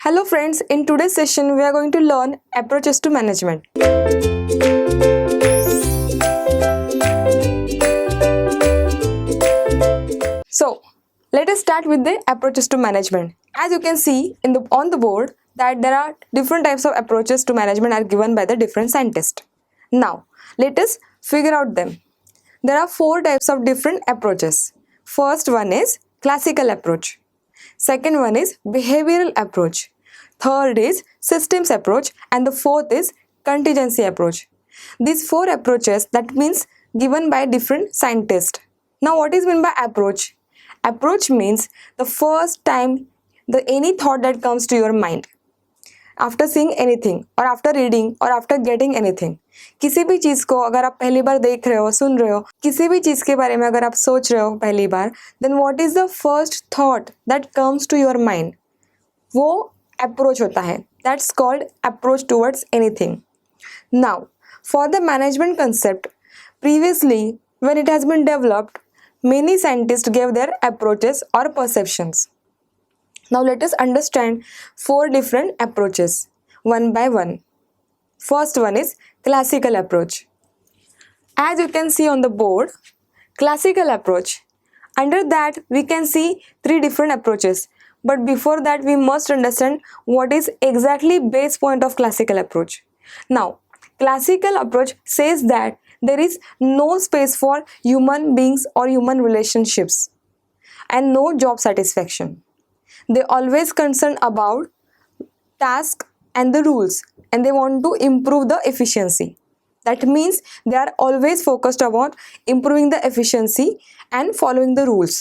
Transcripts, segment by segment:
Hello friends, in today's session we are going to learn approaches to management. So, let us start with the approaches to management. As you can see on the board that there are different types of approaches to management are given by the different scientists. Now, let us figure out them. There are 4 types of different approaches. First one is classical approach. Second one is behavioral approach. Third is systems approach, and the fourth is contingency approach. These 4 approaches that means given by different scientists. Now what is meant by approach? Approach means the first time any thought that comes to your mind. After seeing anything और after reading और after getting anything, किसी भी चीज़ को अगर आप पहली बार देख रहे हो, सुन रहे हो, किसी भी चीज़ के बारे में अगर आप सोच रहे हो पहली बार, then what is the first thought that comes to your mind, वो अप्रोच होता है. That's called approach towards anything. Now for the management concept, previously when it has been developed, many scientists gave their approaches or perceptions. Now let us understand 4 different approaches one by one. First one is classical approach. As you can see on the board, classical approach. Under that we can see 3 different approaches. But before that we must understand what is exactly base point of classical approach. Now, classical approach says that there is no space for human beings or human relationships and no job satisfaction. They always concern about task and the rules, and they want to improve the efficiency. That means they are always focused about improving the efficiency and following the rules.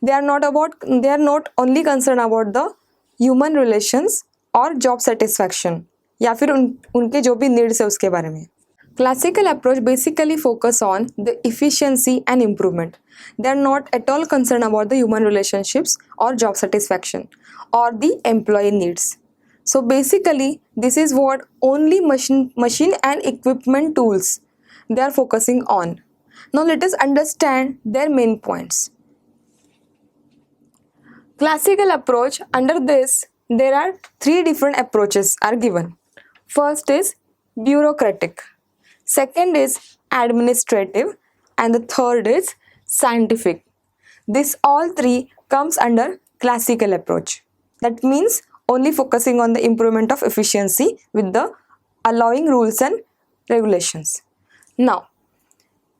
They are not only concerned about the human relations or job satisfaction या फिर उनके जो भी needs है उसके बारे में. Classical approach basically focus on the efficiency and improvement. They are not at all concerned about the human relationships or job satisfaction or the employee needs. So basically this is what only machine and equipment tools they are focusing on. Now let us understand their main points. Classical approach, under this there are 3 different approaches are given. First is bureaucratic. Second is administrative, and the third is scientific. This all 3 comes under classical approach. That means only focusing on the improvement of efficiency with the allowing rules and regulations. Now,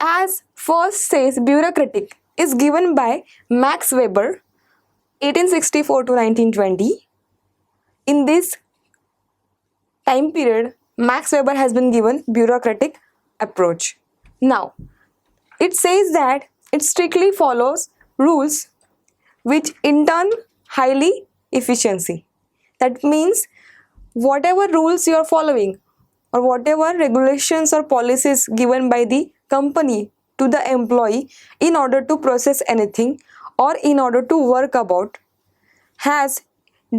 as first says bureaucratic is given by Max Weber 1864 to 1920. In this time period, Max Weber has been given bureaucratic approach. Now, it says that it strictly follows rules which in turn highly efficiency. That means whatever rules you are following or whatever regulations or policies given by the company to the employee in order to process anything or in order to work about has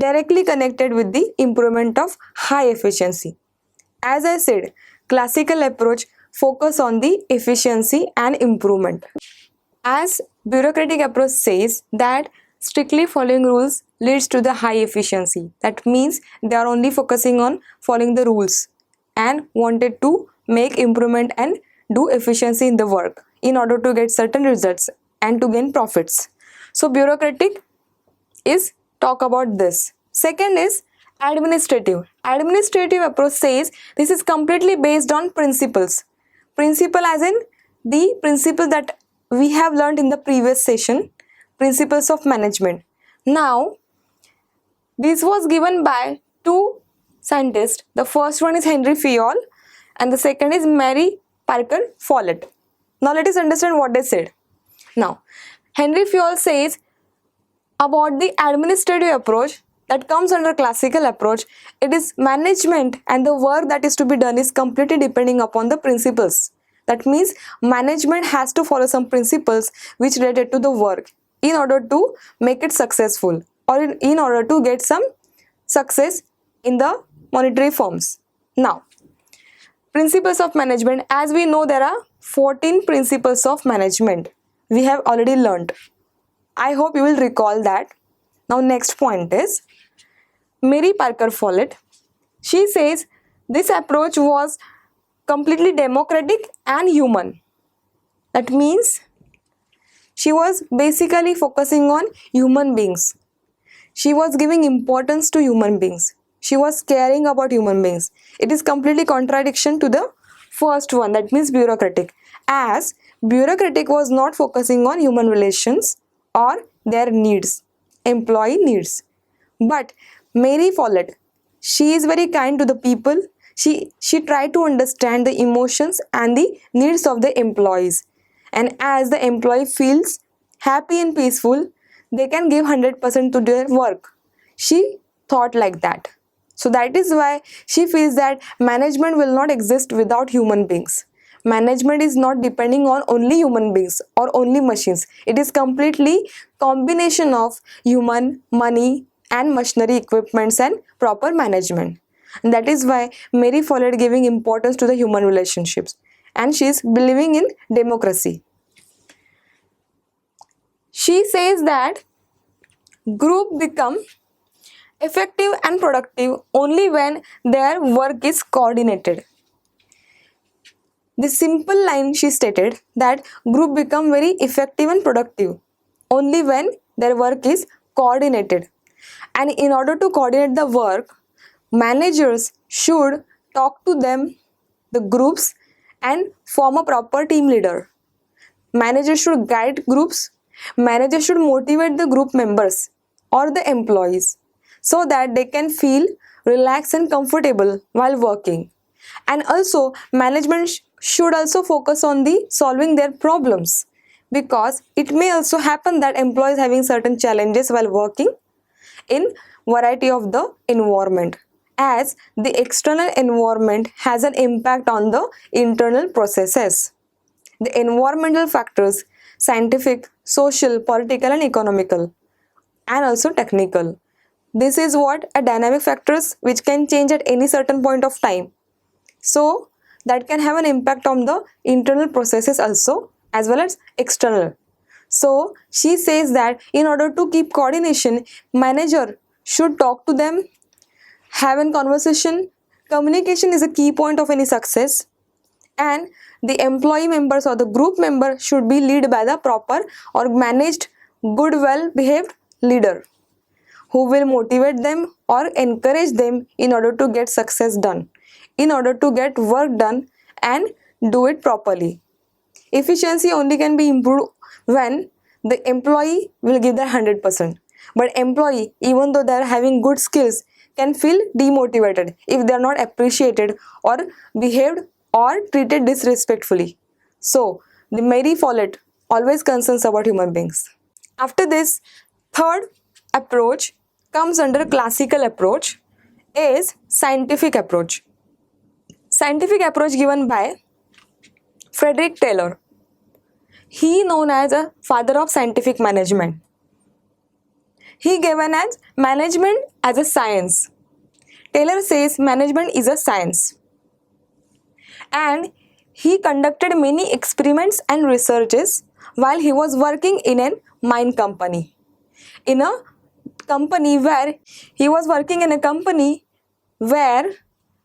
directly connected with the improvement of high efficiency. As I said, classical approach focus on the efficiency and improvement. As bureaucratic approach says that strictly following rules leads to the high efficiency. That means they are only focusing on following the rules and wanted to make improvement and do efficiency in the work in order to get certain results and to gain profits. So bureaucratic is talk about this. Second is administrative. Administrative approach says this is completely based on principles. Principle as in the principle that we have learned in the previous session, principles of management. Now, this was given by 2 scientists. The first one is Henry Fayol and the second is Mary Parker Follett. Now let us understand what they said. Now, Henry Fayol says about the administrative approach that comes under classical approach, it is management and the work that is to be done is completely depending upon the principles. That means management has to follow some principles which related to the work in order to make it successful or in order to get some success in the monetary forms. Now, principles of management, as we know there are 14 principles of management we have already learned. I hope you will recall that. Now next point is Mary Parker Follett, she says this approach was completely democratic and human. That means she was basically focusing on human beings. She was giving importance to human beings. She was caring about human beings. It is completely contradiction to the first one, that means bureaucratic. As bureaucratic was not focusing on human relations or their needs, employee needs. But Mary Follett, she is very kind to the people. She tried to understand the emotions and the needs of the employees. And as the employee feels happy and peaceful, they can give 100% to their work. She thought like that. So that is why she feels that management will not exist without human beings. Management is not depending on only human beings or only machines. It is completely combination of human, money and machinery equipments and proper management. And that is why Mary Follett giving importance to the human relationships, and she is believing in democracy. She says that group become effective and productive only when their work is coordinated. The simple line she stated that group become very effective and productive only when their work is coordinated. And in order to coordinate the work, managers should talk to them, the groups, and form a proper team leader. Managers should guide groups. Managers should motivate the group members or the employees so that they can feel relaxed and comfortable while working. And also, management should also focus on the solving their problems, because it may also happen that employees having certain challenges while working in variety of the environment, as the external environment has an impact on the internal processes. The environmental factors, scientific, social, political and economical, and also technical. This is what a dynamic factors which can change at any certain point of time. So that can have an impact on the internal processes also as well as external. So she says that in order to keep coordination, manager should talk to them, have a conversation. Communication is a key point of any success, and the employee members or the group member should be led by the proper or managed good well behaved leader who will motivate them or encourage them in order to get success done, in order to get work done and do it properly. Efficiency only can be improved when the employee will give their 100%. But employee, even though they are having good skills, can feel demotivated if they are not appreciated or behaved or treated disrespectfully. So, the Mary Follett always concerns about human beings. After this, third approach comes under classical approach is scientific approach. Scientific approach given by Frederick Taylor. He known as a father of scientific management. He given as management as a science. Taylor says management is a science. And he conducted many experiments and researches while he was working in a mine company. In a company where he was working in a company where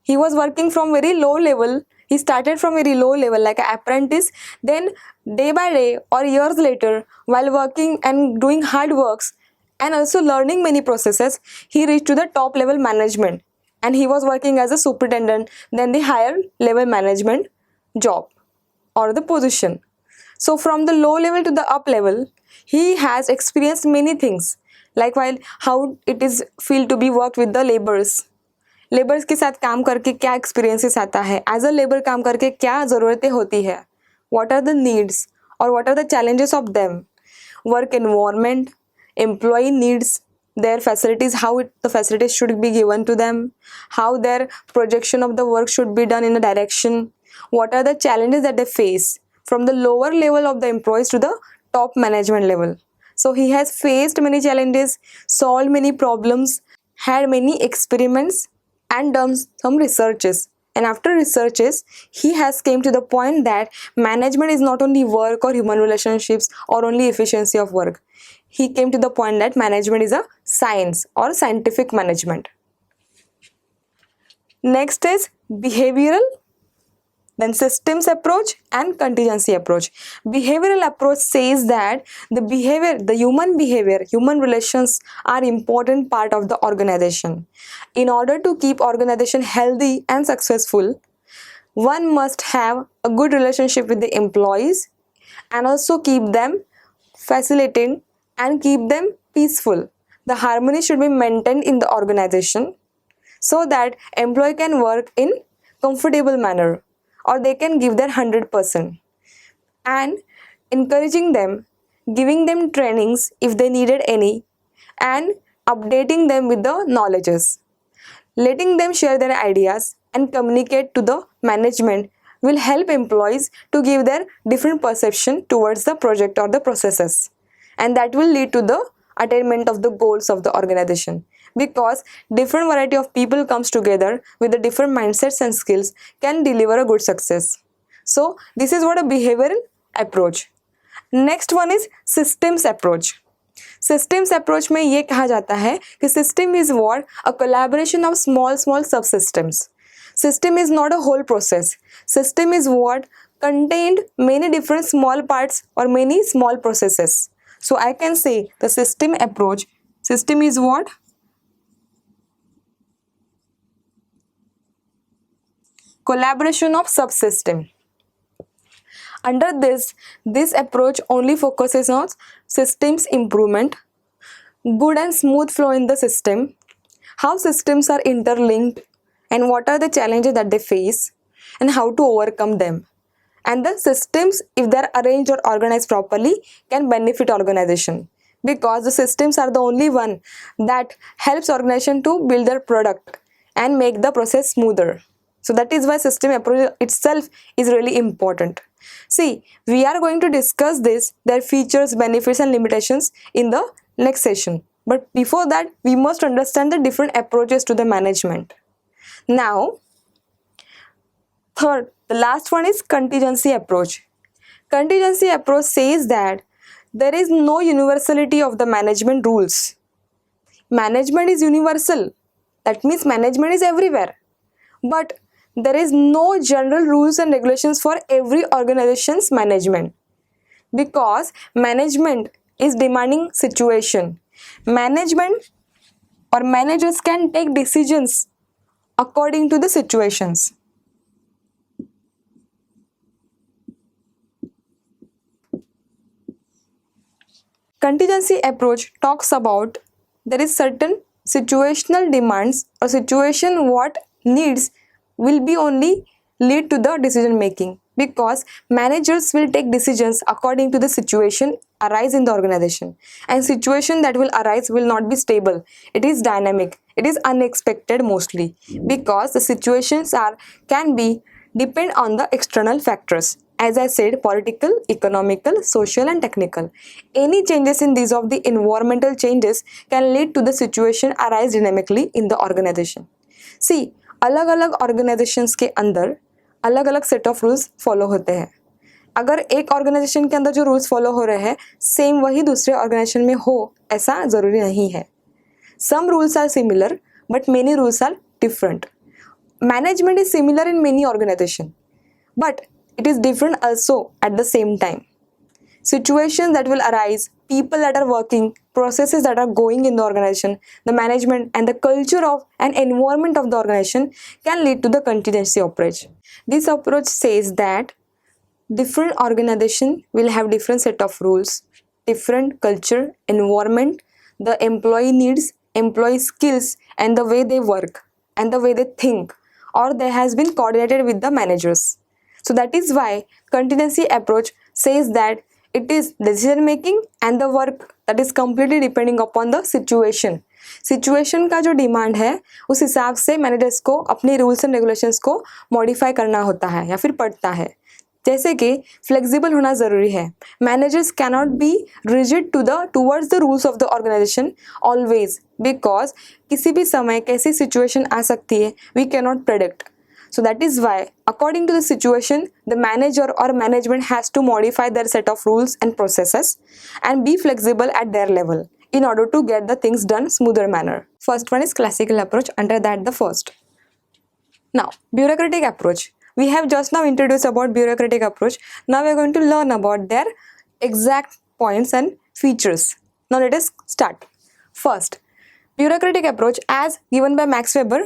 he was working from very low level. He started from very low level like an apprentice. Then day by day or years later, while working and doing hard works and also learning many processes, he reached to the top level management. And he was working as a superintendent, then the higher level management job or the position. So from the low level to the up level, he has experienced many things, like while how it is feel to be worked with the laborers. Labours के साथ काम करके क्या experiences आता है, as a labour काम करके क्या ज़रूरतें होती है, व्हाट आर द नीड्स और what are the challenges of them, work environment, employee needs, their facilities, how the facilities should be given to them, how their projection of the work should be done in a direction, what are the challenges that they face from the lower level of the employees to the top management level. So he has faced many challenges, solved many problems, had many experiments and done some researches. And after researches, he has came to the point that management is not only work or human relationships or only efficiency of work. He came to the point that management is a science or scientific management. Next is behavioral, then systems approach and contingency approach. Behavioral approach says that the human behavior, human relations are important part of the organization. In order to keep organization healthy and successful, one must have a good relationship with the employees and also keep them facilitating and keep them peaceful. The harmony should be maintained in the organization so that employee can work in comfortable manner or they can give their 100%, and encouraging them, giving them trainings if they needed any, and updating them with the knowledges, letting them share their ideas and communicate to the management will help employees to give their different perception towards the project or the processes, and that will lead to the attainment of the goals of the organization, because different variety of people comes together with the different mindsets and skills can deliver a good success. So this is what a behavioral approach. Next one is systems approach. Systems approach में ये कहा जाता है कि system is what a collaboration of small subsystems. System is not a whole process. System is what contained many different small parts or many small processes. So I can say the system approach, system is what? Collaboration of subsystem. Under this approach only focuses on systems improvement, good and smooth flow in the system, how systems are interlinked and what are the challenges that they face and how to overcome them. And the systems, if they are arranged or organized properly, can benefit organization, because the systems are the only one that helps organization to build their product and make the process smoother. So that is why system approach itself is really important. See, we are going to discuss their features, benefits and limitations in the next session. But before that, we must understand the different approaches to the management. Now, third, the last one is contingency approach. Contingency approach says that there is no universality of the management rules. Management is universal. That means management is everywhere. But there is no general rules and regulations for every organization's management, because management is demanding situation. Management or managers can take decisions according to the situations. Contingency approach talks about there is certain situational demands or situation what needs will be only lead to the decision making, because managers will take decisions according to the situation arise in the organization, and situation that will arise will not be stable. It is dynamic, it is unexpected mostly, because the situations can be depend on the external factors, as I said, political, economical, social and technical. Any changes in these of the environmental changes can lead to the situation arise dynamically in the organization. See, अलग अलग organisations के अंदर अलग अलग set of rules follow होते हैं. अगर एक ऑर्गेनाइजेशन के अंदर जो रूल्स फॉलो हो रहे हैं सेम वही दूसरे ऑर्गेनाइजेशन में हो, ऐसा ज़रूरी नहीं है. Some rules are similar but many rules are different. Management is similar in many organisation but it is different also at the same time. Situations that will arise, people that are working, processes that are going in the organization, the management and the culture of and environment of the organization can lead to the contingency approach. This approach says that different organization will have different set of rules, different culture, environment, the employee needs, employee skills and the way they work and the way they think, or they has been coordinated with the managers. So that is why contingency approach says that it is decision making and the work that is completely depending upon the situation. Situation का जो demand है उस हिसाब से managers को अपने rules and regulations को modify करना होता है या फिर पड़ता है. जैसे कि फ्लेक्सिबल होना ज़रूरी है. Managers cannot be rigid towards the rules of the organisation always, because किसी भी समय कैसी सिचुएशन आ सकती है we cannot predict. So that is why, according to the situation, the manager or management has to modify their set of rules and processes and be flexible at their level in order to get the things done smoother manner. First one is classical approach. Under that, the first. Now, bureaucratic approach. We have just now introduced about bureaucratic approach. Now we are going to learn about their exact points and features. Now let us start. First, bureaucratic approach as given by Max Weber,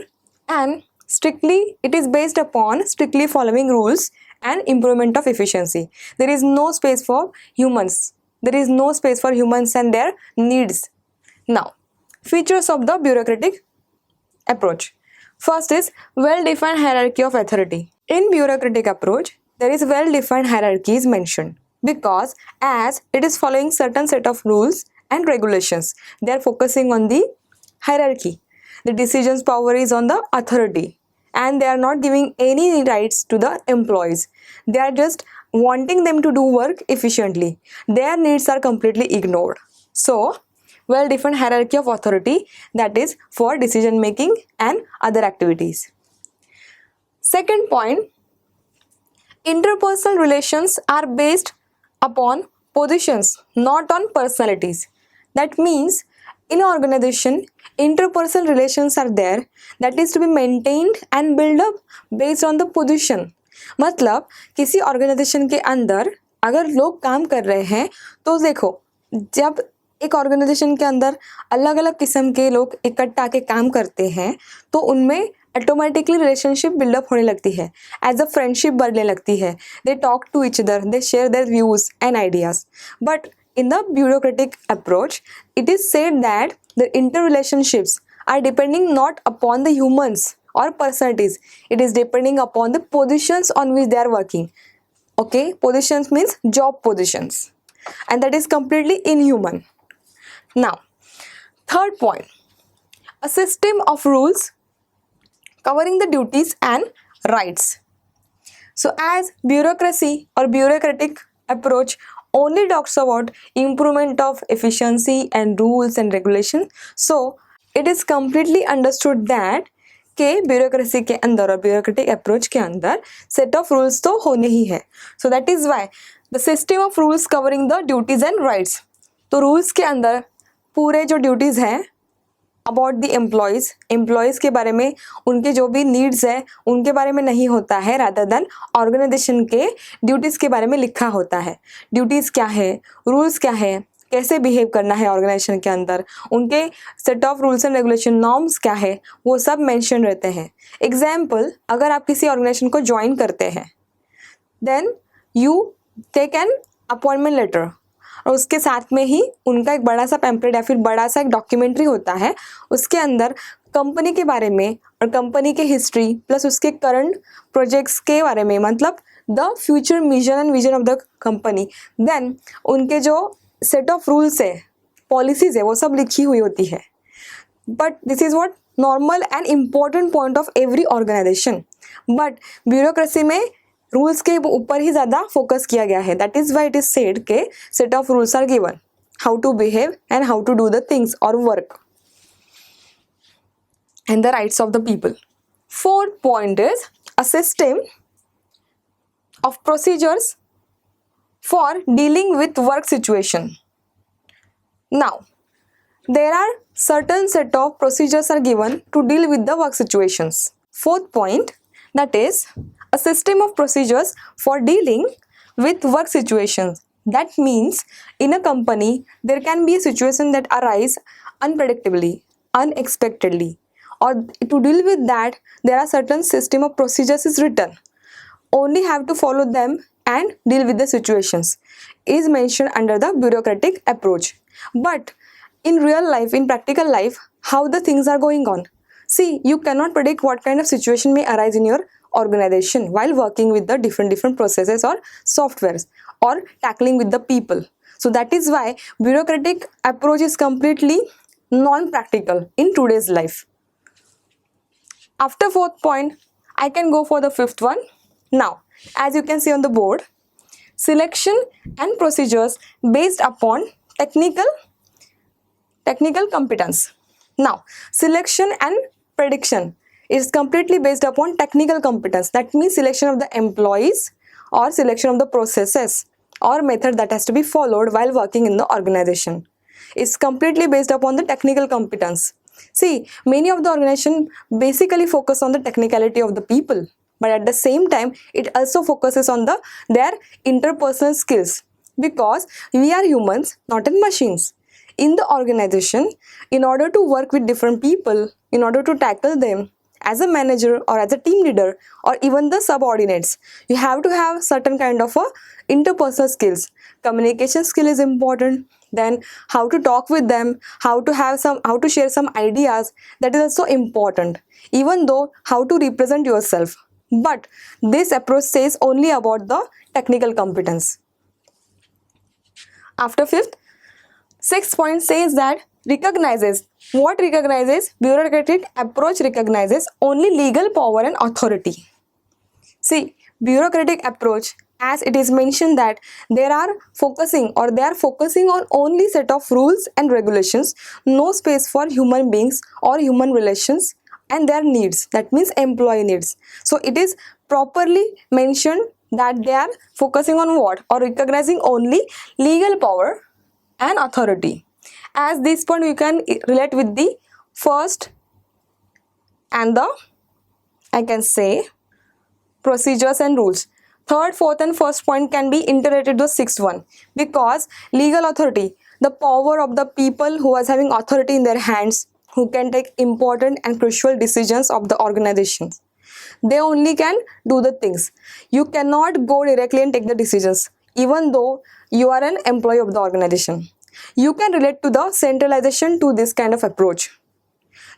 and it is based upon strictly following rules and improvement of efficiency. There is no space for humans. There is no space for humans and their needs. Now, features of the bureaucratic approach. First is well-defined hierarchy of authority. In bureaucratic approach, there is well-defined hierarchy is mentioned because as it is following certain set of rules and regulations, they are focusing on the hierarchy. The decisions power is on the authority and they are not giving any rights to the employees. They are just wanting them to do work efficiently. Their needs are completely ignored. So, well-defined hierarchy of authority, that is for decision making and other activities. Second point, interpersonal relations are based upon positions, not on personalities. That means in an organization, interpersonal relations are there that is to be maintained and built up based on the position. मतलब किसी organisation के अंदर अगर लोग काम कर रहे हैं तो देखो, जब एक ऑर्गेनाइजेशन के अंदर अलग अलग किस्म के लोग इकट्ठा आके काम करते हैं तो उनमें ऑटोमेटिकली रिलेशनशिप बिल्डअप होने लगती है, एज अ फ्रेंडशिप बढ़ने लगती है. They talk to each other, they share their views and ideas. But in the bureaucratic approach, it is said that the interrelationships are depending not upon the humans or personalities. It is depending upon the positions on which they are working. Okay, positions means job positions, and that is completely inhuman. Now, third point, a system of rules covering the duties and rights. So, as bureaucracy or bureaucratic approach only talks about improvement of efficiency and rules and regulation, so it is completely understood that के bureaucracy के अंदर और bureaucratic approach के अंदर set of rules तो होने ही है. So that is why the system of rules covering the duties and rights. तो रूल्स के अंदर पूरे जो ड्यूटीज़ हैं अबाउट द एम्प्लॉयज़ के बारे में, उनके जो भी नीड्स है उनके बारे में नहीं होता है, रादर देन ऑर्गेनाइजेशन के ड्यूटीज़ के बारे में लिखा होता है. ड्यूटीज़ क्या है, रूल्स क्या है, कैसे बिहेव करना है ऑर्गेनाइजेशन के अंदर, उनके set of rules and regulation norms क्या है, वो सब मेंशन रहते हैं. एग्जाम्पल, अगर आप किसी ऑर्गेनाइजेशन को ज्वाइन करते हैं then you take an appointment letter और उसके साथ में ही उनका एक बड़ा सा पैम्पलेट या फिर बड़ा सा एक डॉक्यूमेंट्री होता है. उसके अंदर कंपनी के बारे में और कंपनी के हिस्ट्री प्लस उसके करंट प्रोजेक्ट्स के बारे में, मतलब the future mission and vision of the company, then उनके जो सेट ऑफ रूल्स है, पॉलिसीज़ है, वो सब लिखी हुई होती है. But this is what normal and important point of every organisation. But bureaucracy में रूल्स के ऊपर ही ज़्यादा फोकस किया गया है. That is why it is said के set of rules are given, how to behave and how to do the things और work and the rights of the people. Fourth point is a system of procedures for dealing with work situation. Now, there are certain set of procedures are given to deal with the work situations. Fourth point, that is a system of procedures for dealing with work situations. That means in a company there can be a situation that arise unpredictably, unexpectedly, or to deal with that there are certain system of procedures is written. Only have to follow them and deal with the situations is mentioned under the bureaucratic approach. But in real life, in practical life, how the things are going on? See, you cannot predict what kind of situation may arise in your organization while working with the different processes or softwares or tackling with the people. So that is why bureaucratic approach is completely non-practical in today's life. After fourth point, I can go for the fifth one. Now, as you can see on the board, selection and procedures based upon technical competence. Now, selection and prediction is completely based upon technical competence. That means selection of the employees or selection of the processes or method that has to be followed while working in the organization is completely based upon the technical competence. See, many of the organization basically focus on the technicality of the people, but at the same time, it also focuses on their interpersonal skills, because we are humans, not in machines. In the organization, in order to work with different people, in order to tackle them as a manager or as a team leader or even the subordinates, you have to have certain kind of a interpersonal skills. Communication skill is important, then how to talk with them, how to share some ideas, that is also important, even though how to represent yourself. But this approach says only about the technical competence. After sixth point says that recognizes bureaucratic approach recognizes only legal power and authority. See, bureaucratic approach, as it is mentioned that they are focusing on only set of rules and regulations, no space for human beings or human relations and their needs, that means employee needs. So it is properly mentioned that they are focusing on what, or recognizing only legal power and authority. As this point we can relate with the first and the, I can say, procedures and rules. Third, fourth and first point can be interrelated to the sixth one, because legal authority, the power of the people who is having authority in their hands, who can take important and crucial decisions of the organization. They only can do the things. You cannot go directly and take the decisions, even though you are an employee of the organization. You can relate to the centralization to this kind of approach.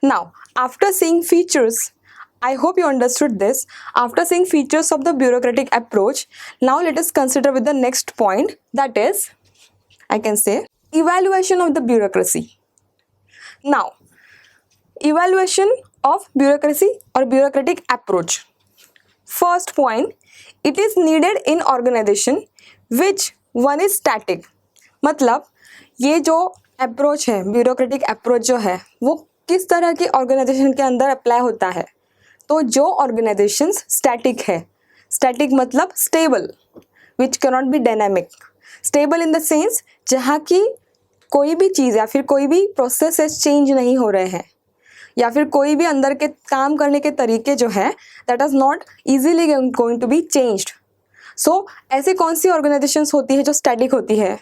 Now, after seeing features, I hope you understood this. After seeing features of the bureaucratic approach, now let us consider with the next point, that is, I can say, evaluation of the bureaucracy. Now, evaluation of bureaucracy or bureaucratic approach. First point, it is needed in organization which one is static. मतलब ये जो approach है, bureaucratic approach जो है, वो किस तरह की ऑर्गेनाइजेशन के अंदर अप्लाई होता है? तो जो ऑर्गेनाइजेशंस स्टैटिक है, स्टैटिक मतलब stable, which cannot be dynamic. Stable in the sense जहाँ की कोई भी चीज़ या फिर कोई भी प्रोसेस चेंज नहीं हो रहे हैं, या फिर कोई भी अंदर के काम करने के तरीके जो है that is not easily going to be changed. So ऐसी कौन सी ऑर्गेनाइजेशंस होती है जो स्टैटिक होती है?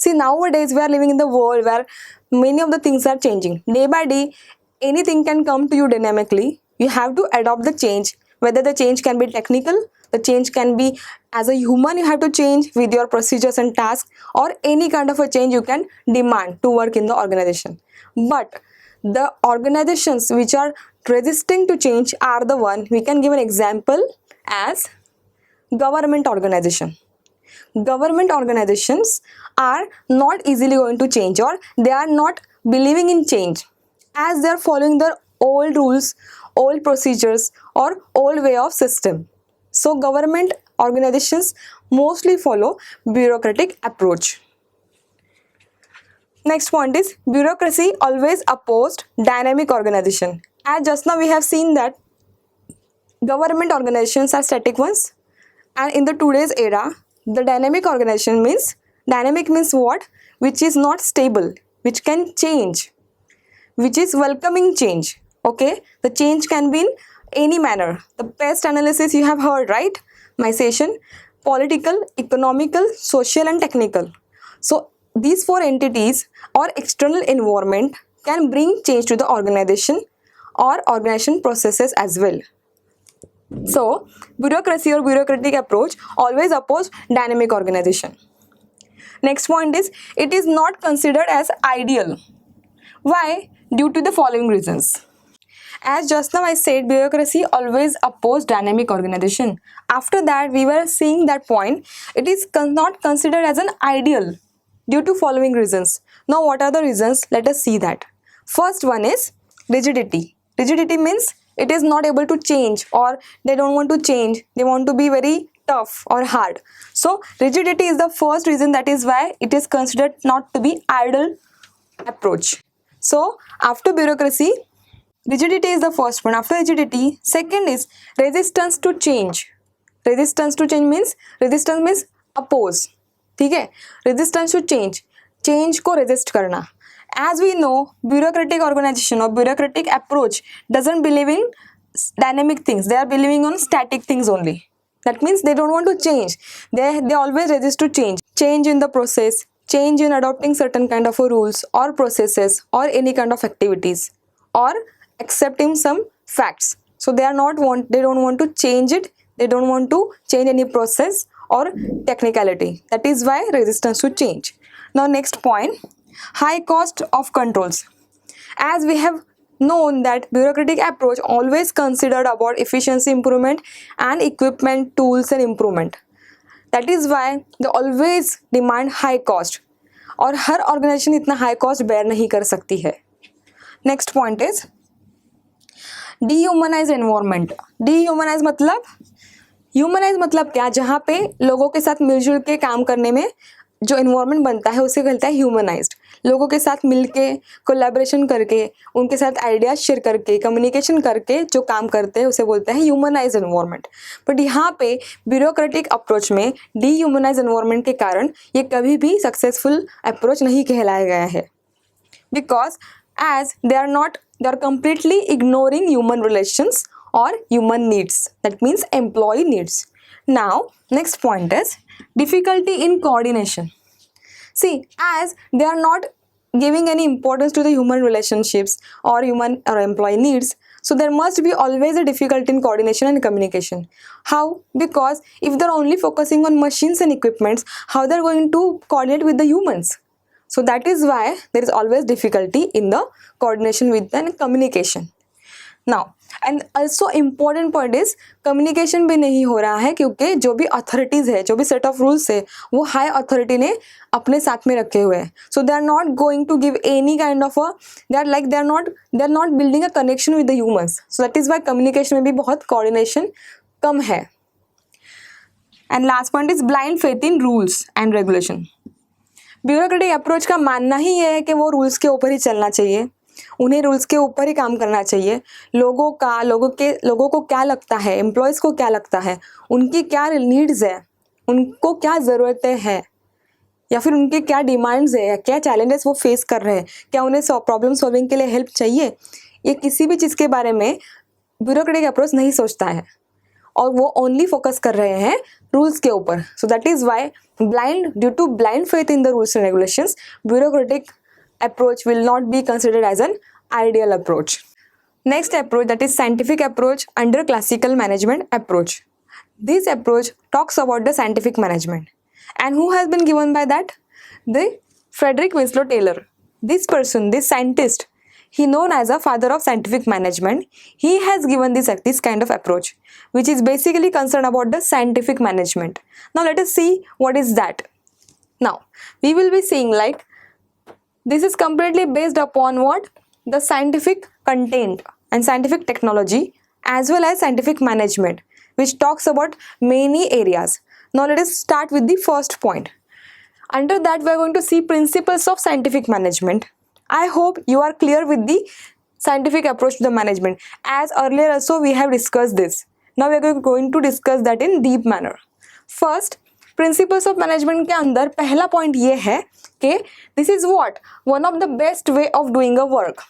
See, nowadays we are living in the world where many of the things are changing. Day by day, anything can come to you dynamically. You have to adopt the change. Whether the change can be technical, the change can be as a human, you have to change with your procedures and tasks, or any kind of a change you can demand to work in the organization. But the organizations which are resisting to change are the one, we can give an example as government organization. Government organizations are not easily going to change, or they are not believing in change, as they are following their old rules, old procedures or old way of system. So government organizations mostly follow bureaucratic approach. Next point is bureaucracy always opposed dynamic organization. As just now we have seen that government organizations are static ones, and in the today's era the dynamic organization means, dynamic means what? Which is not stable, which can change, which is welcoming change. Okay, the change can be in any manner. The best analysis you have heard, right? My session, political, economical, social and technical. So these four entities or external environment can bring change to the organization or organization processes as well. So, bureaucracy or bureaucratic approach always oppose dynamic organization. Next point is, it is not considered as ideal. Why? Due to the following reasons. As just now I said, bureaucracy always oppose dynamic organization. After that, we were seeing that point, it is not considered as an ideal due to following reasons. Now, what are the reasons? Let us see that. First one is rigidity. Rigidity means it is not able to change, or they don't want to change, they want to be very tough or hard. So rigidity is the first reason, that is why it is considered not to be ideal approach. So after bureaucracy, rigidity is the first one. After rigidity, second is resistance to change. Resistance to change means oppose. ठीक है, resistance to change, change को resist करना. As we know, bureaucratic organization or bureaucratic approach doesn't believe in dynamic things. They are believing on static things only. That means they don't want to change. They always resist to change. Change in the process, change in adopting certain kind of rules or processes or any kind of activities, or accepting some facts. So they don't want to change it. They don't want to change any process or technicality. That is why resistance to change. Now next point, high cost of controls. As we have known that bureaucratic approach always considered about efficiency improvement and equipment, tools and improvement. That is why they always demand high cost. और हर organisation इतना high cost bear नहीं कर सकती है. Next point is dehumanise environment. Dehumanise मतलब क्या, जहाँ पे लोगों के साथ मिलजुल के काम करने में जो एनवायरनमेंट बनता है उसे कहते हैं ह्यूमनाइज्ड. लोगों के साथ मिलके कोलैबोरेशन करके उनके साथ आइडियाज शेयर करके कम्युनिकेशन करके जो काम करते हैं उसे बोलते हैं ह्यूमनाइज्ड एनवायरनमेंट. बट यहाँ पे ब्यूरोक्रेटिक अप्रोच में डीह्यूमनाइज्ड एनवायरनमेंट के कारण ये कभी भी सक्सेसफुल अप्रोच नहीं कहलाया गया है, because as they are completely ignoring human relations or human needs. That means employee needs. Now next point is difficulty in coordination. See, as they are not giving any importance to the human relationships or human or employee needs, so there must be always a difficulty in coordination and communication. How? Because if they're only focusing on machines and equipments, how they're going to coordinate with the humans? So that is why there is always difficulty in the coordination with the communication. Now, and also important point is communication भी नहीं हो रहा है क्योंकि जो भी authorities है, जो भी set of rules है, वो high authority ने अपने साथ में रखे हुए हैं. So they are not going to give any kind of a, they are not building a connection with the humans. So that is why communication में भी बहुत coordination कम है. And last point is blind faith in rules and regulation. Bureaucratic approach का मानना ही ये है कि वो रूल्स के ऊपर ही चलना चाहिए, उन्हें रूल्स के ऊपर ही काम करना चाहिए. लोगों को क्या लगता है, एम्प्लॉयज़ को क्या लगता है, उनकी क्या नीड्स है, उनको क्या ज़रूरतें हैं, या फिर उनके क्या डिमांड्स है, या क्या चैलेंजेस वो फेस कर रहे हैं, क्या उन्हें प्रॉब्लम सॉल्विंग के लिए हेल्प चाहिए, ये किसी भी चीज़ के बारे में ब्यूरोक्रेटिक अप्रोच नहीं सोचता है और वो ओनली फोकस कर रहे हैं रूल्स के ऊपर. So that is why due to blind faith in the rules and regulations, bureaucratic approach will not be considered as an ideal approach. Next approach, that is scientific approach under classical management approach. This approach talks about the scientific management. And who has been given by that? The Frederick Winslow Taylor. This person, this scientist, he known as a father of scientific management. He has given this kind of approach, which is basically concerned about the scientific management. Now let us see what is that. Now we will be seeing like this is completely based upon what? The scientific content and scientific technology as well as scientific management, which talks about many areas. Now let us start with the first point. Under that we are going to see principles of scientific management. I hope you are clear with the scientific approach to the management. As earlier also we have discussed this. Now we are going to discuss that in deep manner. First, principles of management के अंदर पहला point ये है कि this is what one of the best way of doing a work.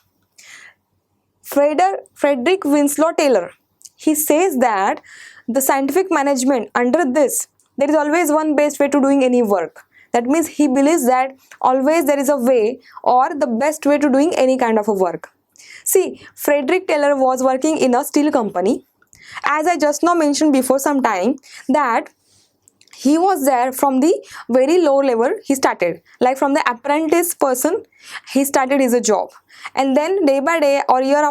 Frederick Winslow Taylor, he says that the scientific management under this, there is always one best way to doing any work. That means he believes that always there is a way or the best way to doing any kind of a work. See, Frederick Taylor was working in a steel company. As I just now mentioned before some time that he was there from the very low level. He started like from the apprentice person, he started his job, and then day by day or year,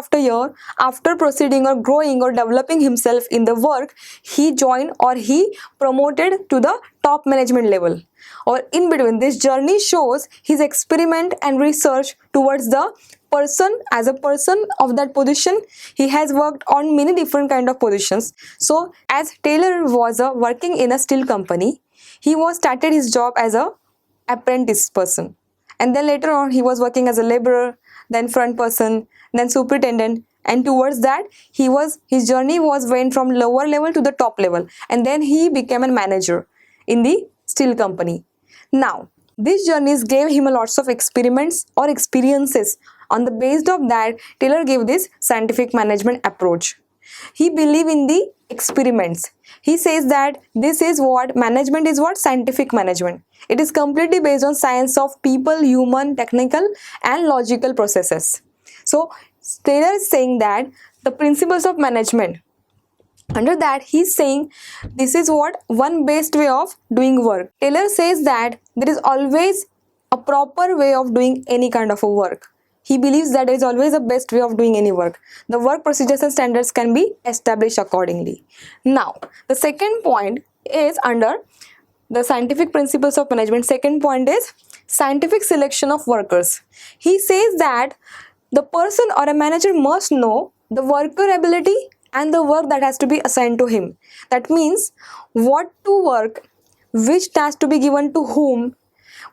after proceeding or growing or developing himself in the work, he joined or he promoted to the top management level. Or in between, this journey shows his experiment and research towards the person. As a person of that position, he has worked on many different kind of positions. So as Taylor was working in a steel company, he was started his job as a apprentice person, and then later on he was working as a laborer, then front person, then superintendent, and towards that his journey went from lower level to the top level, and then he became a manager in the steel company. Now These journeys gave him a lots of experiments or experiences. On the basis of that, Taylor gave this scientific management approach. He believed in the experiments. He says that this is what management is, what scientific management. It is completely based on science of people, human, technical and logical processes. So Taylor is saying that the principles of management, under that he's saying this is what one best way of doing work. Taylor says that there is always a proper way of doing any kind of a work. He believes that there is always a best way of doing any work. The work procedures and standards can be established accordingly. Now, the second point is under the scientific principles of management. Second point is scientific selection of workers. He says that the person or a manager must know the worker ability and the work that has to be assigned to him. That means what to work, which task to be given to whom,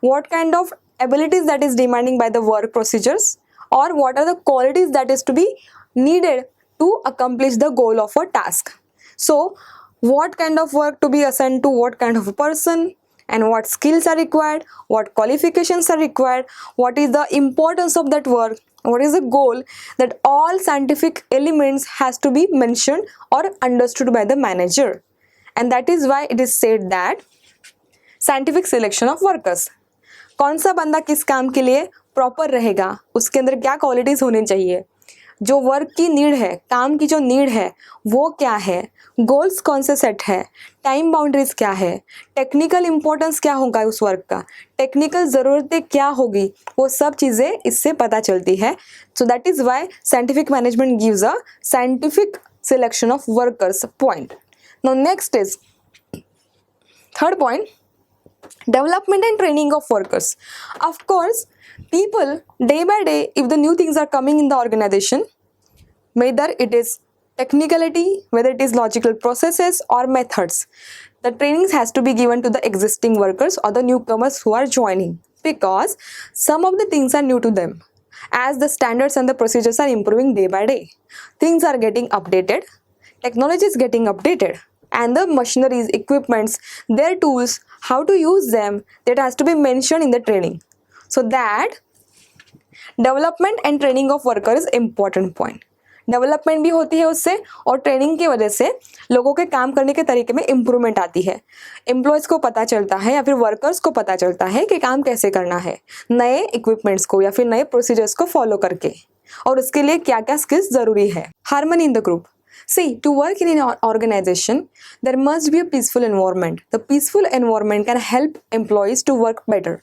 what kind of abilities that is demanding by the work procedures, or what are the qualities that is to be needed to accomplish the goal of a task. So what kind of work to be assigned to what kind of a person, and what skills are required, what qualifications are required, what is the importance of that work, what is the goal, that all scientific elements has to be mentioned or understood by the manager. And that is why it is said that scientific selection of workers. कौन सा बंदा किस काम के लिए proper रहेगा, उसके अंदर क्या क्वालिटीज होनी चाहिए, जो वर्क की नीड है, काम की जो नीड है वो क्या है, गोल्स कौन से सेट है, टाइम बाउंड्रीज क्या है, टेक्निकल इंपॉर्टेंस क्या होगा उस वर्क का, टेक्निकल ज़रूरतें क्या होगी, वो सब चीज़ें इससे पता चलती है. So that is Y scientific management gives a scientific selection of workers point. Now next is third point, development and training of workers. Of course, people day by day, if the new things are coming in the organization, whether it is technicality, whether it is logical processes or methods, the trainings has to be given to the existing workers or the newcomers who are joining, because some of the things are new to them. As the standards and the procedures are improving day by day, things are getting updated, technology is getting updated, and the machineries, equipments, their tools, how to use them, that has to be mentioned in the training. So that development and training of worker is important point. Development भी होती है उससे, और training की वजह से लोगों के काम करने के तरीके में इम्प्रूवमेंट आती है. एम्प्लॉयज़ को पता चलता है या फिर वर्कर्स को पता चलता है कि काम कैसे करना है नए इक्विपमेंट्स को या फिर नए प्रोसीजर्स को फॉलो करके, और उसके लिए क्या क्या स्किल्स ज़रूरी है. Harmony in the group. See, to work in an organization, there must be a peaceful environment. The peaceful environment can help employees to work better,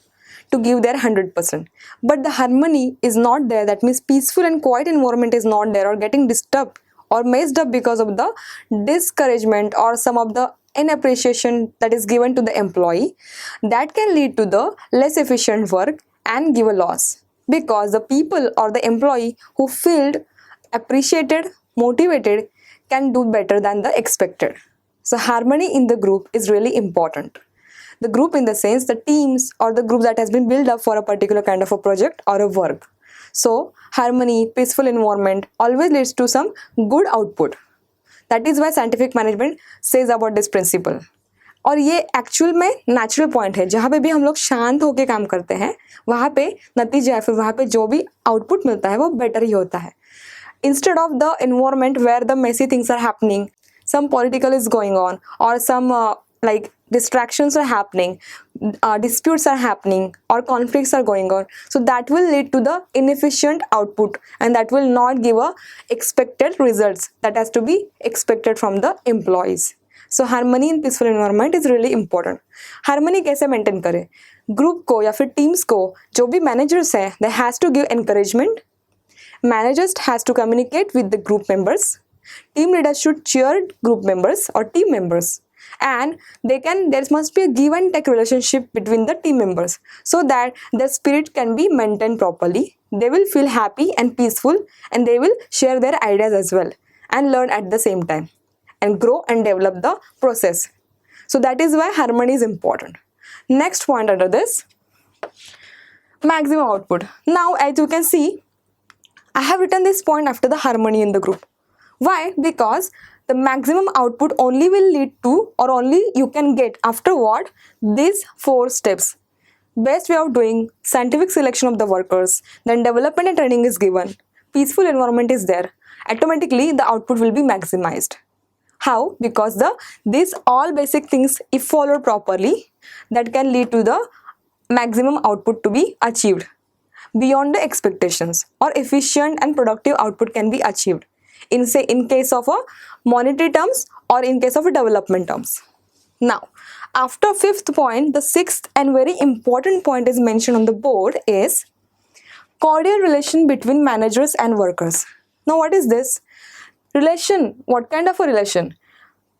to give their 100%. But the harmony is not there. That means peaceful and quiet environment is not there, or getting disturbed or messed up because of the discouragement or some of the inappreciation that is given to the employee. That can lead to the less efficient work and give a loss, because the people or the employee who felt appreciated, motivated, can do better than the expected. So harmony in the group is really important. The group in the sense the teams or the group that has been built up for a particular kind of a project or a work. So harmony, peaceful environment always leads to some good output. That is why scientific management says about this principle. और ये actual में natural point है. जहाँ पे भी हम लोग शांत होकर काम करते हैं वहाँ पे नतीजा या फिर वहाँ पे जो भी आउटपुट मिलता है वो बेटर ही होता है. Instead of the environment where the messy things are happening, some political is going on, or some like distractions are happening, disputes are happening, or conflicts are going on, so that will lead to the inefficient output, and that will not give a expected results that has to be expected from the employees. So harmony in peaceful environment is really important. Harmony कैसे maintain करें? Group को या फिर teams को जो भी managers हैं, they has to give encouragement. Managers has to communicate with the group members. Team leaders should cheer group members or team members, and there must be a give and take relationship between the team members, so that their spirit can be maintained properly. They will feel happy and peaceful, and they will share their ideas as well and learn at the same time and grow and develop the process. So that is why harmony is important. Next point under this, maximum output. Now as you can see, I have written this point after the harmony in the group. Why? Because the maximum output only will lead to, or only you can get after what? These 4 steps. best way of doing, scientific selection of the workers, then development and training is given, peaceful environment is there, automatically the output will be maximized. How? Because these all basic things, if followed properly, that can lead to the maximum output to be achieved beyond the expectations, or efficient and productive output can be achieved in case of a monetary terms or in case of a development terms. Now, after fifth point, the sixth and very important point is mentioned on the board is cordial relation between managers and workers. Now, what is this? Relation. What kind of a relation?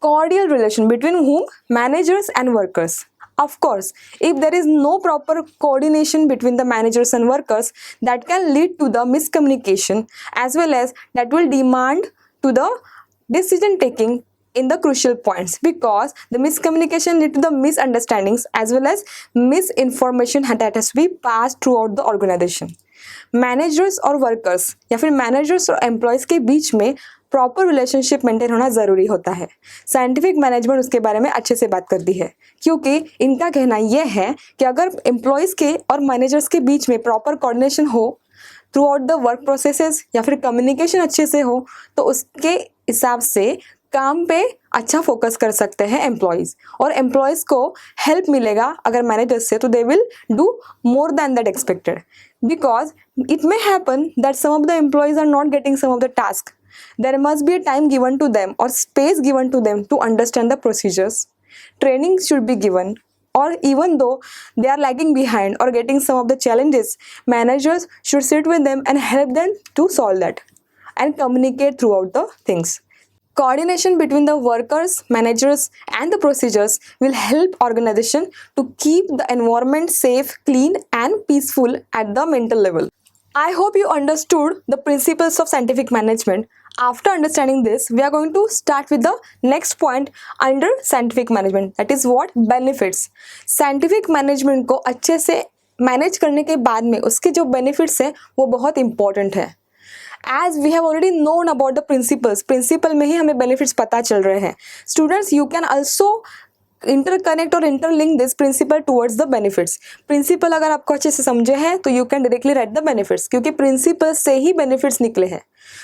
Cordial relation between whom? Managers and workers. Of course, if there is no proper coordination between the managers and workers, that can lead to the miscommunication, as well as that will demand to the decision taking in the crucial points, because the miscommunication lead to the misunderstandings as well as misinformation that has to be passed throughout the organization. Managers और workers या फिर managers और employees के बीच में proper relationship maintain होना ज़रूरी होता है. साइंटिफिक मैनेजमेंट उसके बारे में अच्छे से बात करती है, क्योंकि इनका कहना यह है कि अगर एम्प्लॉयज़ के और मैनेजर्स के बीच में प्रॉपर कोऑर्डिनेशन हो through out the work processes या फिर कम्युनिकेशन अच्छे से हो, तो उसके हिसाब से काम पे अच्छा फोकस कर सकते हैं एम्प्लॉयज़, और एम्प्लॉयज़ को हेल्प मिलेगा अगर मैनेजर्स से, तो they will do more than that expected, because it may happen that some of the employees are not getting some of the task. There must be a time given to them or space given to them to understand the procedures. Training should be given, or even though they are lagging behind or getting some of the challenges, managers should sit with them and help them to solve that and communicate throughout the things. Coordination between the workers, managers and the procedures will help organization to keep the environment safe, clean and peaceful at the mental level. I hope you understood the principles of scientific management. After understanding this, we are going to start with the next point under scientific management, that is what? Benefits. Scientific management को अच्छे से manage करने के बाद में उसके जो benefits हैं वो बहुत इंपॉर्टेंट है. As we have already known about the principles, principle में ही हमें बेनिफिट्स पता चल रहे हैं. Students, you can also interconnect और interlink this principle towards the benefits. Principle अगर आपको अच्छे से समझे हैं तो you can directly write the benefits, क्योंकि प्रिंसिपल से ही बेनिफिट्स निकले हैं.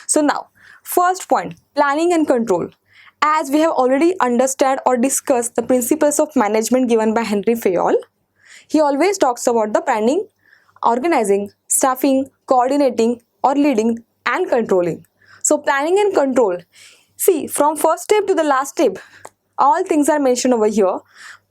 So now first point, planning and control. As we have already understood or discussed the principles of management given by Henry Fayol, he always talks about the planning, organizing, staffing, coordinating or leading and controlling. So planning and control. See, from first step to the last step, all things are mentioned over here.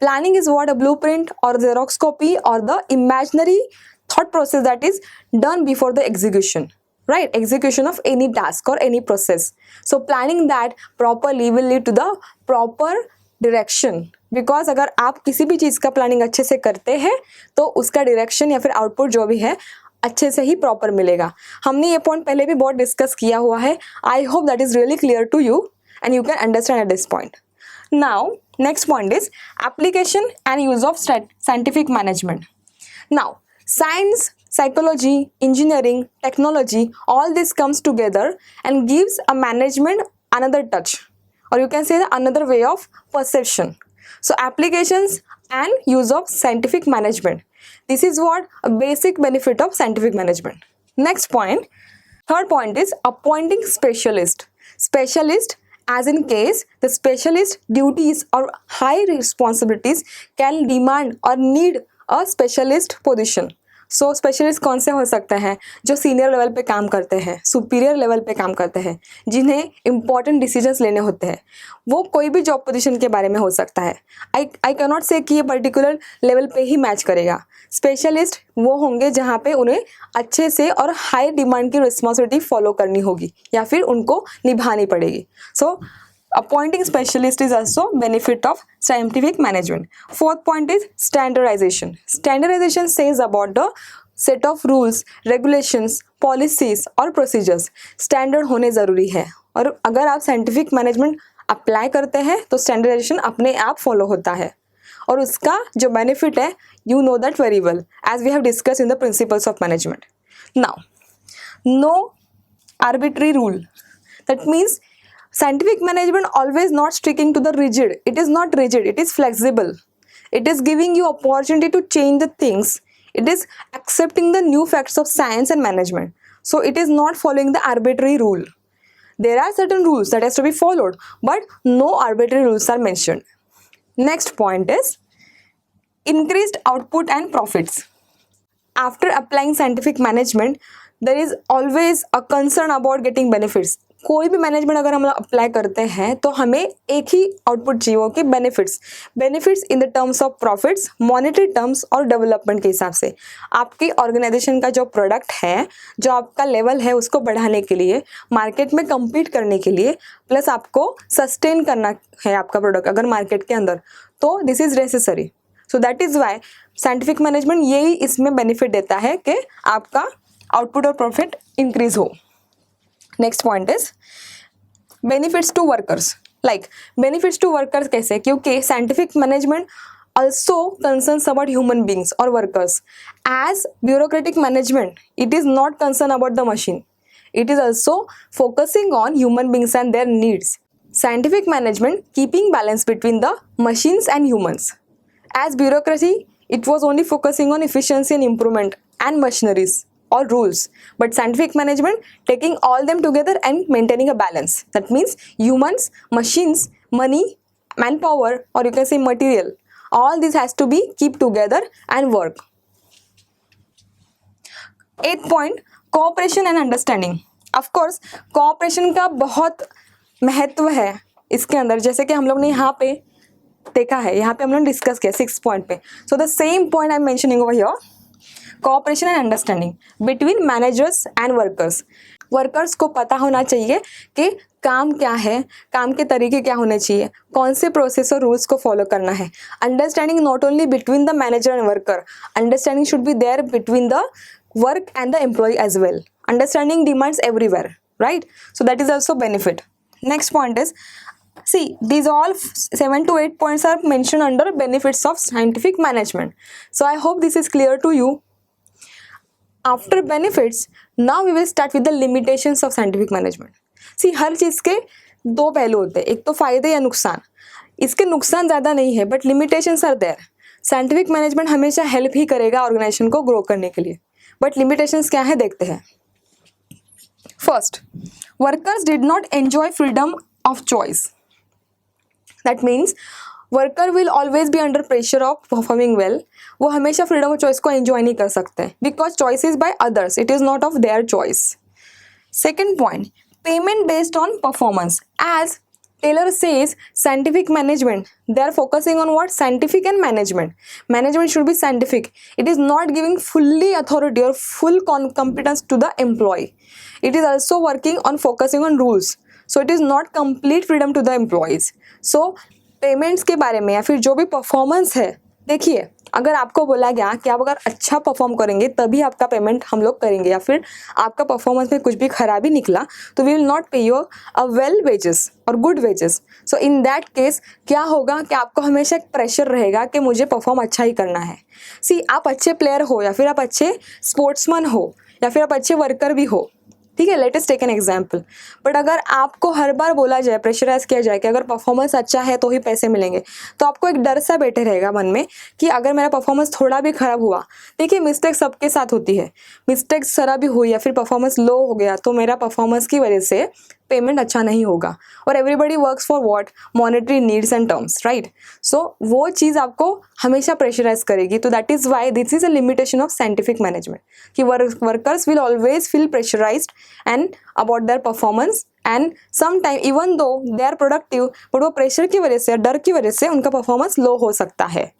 Planning is what? A blueprint or Xerox copy or the imaginary thought process that is done before the execution. Right, execution of any task or any process. So planning that properly will lead to the proper direction, because अगर आप किसी भी चीज़ का planning अच्छे से करते हैं तो उसका डायरेक्शन या फिर आउटपुट जो भी है अच्छे से ही प्रॉपर मिलेगा. हमने ये पॉइंट पहले भी बहुत डिस्कस किया हुआ है. I hope that is really clear to you and you can understand at this point. Now next point is application and use of scientific management. Now science, psychology, engineering, technology, all this comes together and gives a management another touch, or you can say another way of perception. So applications and use of scientific management. This is what a basic benefit of scientific management. Next point, third point is appointing specialist. Specialist as in case the specialist duties or high responsibilities can demand or need a specialist position. So specialist कौन से हो सकते हैं? जो senior level पे काम करते हैं, सुपीरियर लेवल पे काम करते हैं, जिन्हें इंपॉर्टेंट डिसीजंस लेने होते हैं. वो कोई भी जॉब पोजीशन के बारे में हो सकता है. आई कैन नॉट से कि ये पर्टिकुलर लेवल पे ही मैच करेगा. स्पेशलिस्ट वो होंगे जहाँ पे उन्हें अच्छे से और हाई डिमांड की रिस्पॉन्सिबिलिटी फॉलो करनी होगी या फिर उनको निभानी पड़ेगी. सो appointing specialist is also benefit of scientific management. Fourth point is standardization. Standardization says about the set of rules, regulations, policies और procedures. Standard होने ज़रूरी है, और अगर आप scientific management अप्लाई करते हैं तो standardization अपने आप फॉलो होता है, और उसका जो benefit है you know that very well as we have discussed in the principles of management. Now, no arbitrary rule. That means scientific management always not sticking to the rigid. It is not rigid, it is flexible. It is giving you opportunity to change the things It is accepting the new facts of science and management. So it is not following the arbitrary rule. There are certain rules that has to be followed, but no arbitrary rules are mentioned. Next point is increased output and profits. After applying scientific management, there is always a concern about getting benefits. कोई भी management अगर हम apply करते हैं तो हमें एक ही output चाहिए हो कि benefits in the terms of profits, monetary terms और डेवलपमेंट के हिसाब से। आपकी ऑर्गेनाइजेशन का जो प्रोडक्ट है, जो आपका लेवल है, उसको बढ़ाने के लिए, मार्केट में कम्पीट करने के लिए, प्लस आपको सस्टेन करना है आपका प्रोडक्ट अगर मार्केट के अंदर, तो this is necessary. So that is why scientific management यही इसमें बेनिफिट देता है कि आपका आउटपुट और प्रॉफिट इंक्रीज हो। Next point is benefits to workers. Like benefits to workers कैसे? क्योंकि scientific management also concerns about human beings or workers. As bureaucratic management, it is not concerned about the machine. It is also focusing on human beings and their needs. Scientific management keeping balance between the machines and humans. As bureaucracy, it was only focusing on efficiency and improvement and machineries or rules, but scientific management taking all them together and maintaining a balance. That means humans, machines, money, manpower, or you can say material, all this has to be keep together and work. 8th point, cooperation and understanding. Of course cooperation का बहुत महत्व है इसके अंदर, जैसे कि हम लोग ने यहाँ पे देखा है, यहाँ पे हम लोग डिस्कस किया 6th पॉइंट पे। So the same point I am mentioning over here, cooperation and understanding between managers and workers. Workers को पता होना चाहिए कि काम क्या है, काम के तरीके क्या होने चाहिए, कौन से प्रोसेस और रूल्स को फॉलो करना है। Understanding not only between the manager and worker, understanding should be there between the work and the employee as well. Understanding demands everywhere, right? So that is also benefit. Next point is, see, these all 7 to 8 points are mentioned under benefits of scientific management. So I hope this is clear to you. After benefits, now we will start with the limitations of scientific management. See, हर चीज़ के दो पहलू होते हैं, एक तो फायदे या नुकसान. इसके नुकसान ज़्यादा नहीं है, but limitations are there. Scientific management हमेशा हेल्प ही करेगा ऑर्गेनाइजेशन को ग्रो करने के लिए, बट लिमिटेशंस क्या है देखते हैं. First, workers did not enjoy freedom of choice. That means worker will always be under pressure of performing well. वो हमेशा freedom of choice को enjoy नहीं कर सकते because choice is by others. It is not of their choice. Second point, payment based on performance. As Taylor says, scientific management, they are focusing on what? Scientific and management. Management should be scientific. It is not giving fully authority or full competence to the employee. It is also working on focusing on rules. So it is not complete freedom to the employees. So payments के बारे में या फिर जो भी performance है, देखिए अगर आपको बोला गया कि आप अगर अच्छा परफॉर्म करेंगे तभी आपका पेमेंट हम लोग करेंगे, या फिर आपका परफॉर्मेंस में कुछ भी खराबी निकला तो वी विल नॉट पे यू अ वेल वेजेस और good wages. So in that case क्या होगा कि आपको हमेशा एक प्रेशर रहेगा कि मुझे परफॉर्म अच्छा ही करना है. सी, आप अच्छे प्लेयर हो या फिर आप अच्छे स्पोर्ट्समैन हो या फिर आप अच्छे वर्कर भी हो, ठीक है, let us take an example. But अगर आपको हर बार बोला जाए, प्रेशराइज किया जाए कि अगर परफॉर्मेंस अच्छा है तो ही पैसे मिलेंगे, तो आपको एक डर सा बैठे रहेगा मन में कि अगर मेरा परफॉर्मेंस थोड़ा भी खराब हुआ, देखिए मिस्टेक सबके साथ होती है, मिस्टेक्स जरा भी हुई या फिर परफॉर्मेंस लो हो गया तो मेरा परफॉर्मेंस की वजह से पेमेंट अच्छा नहीं होगा. और everybody works for what? Monetary needs and terms, right? So वो चीज़ आपको हमेशा प्रेशराइज करेगी. तो that is why this is a limitation of scientific management कि workers will always feel pressurised and about their performance, and some time even though they are productive, but वो pressure की वजह से, डर की वजह से उनका परफॉर्मेंस लो हो सकता है.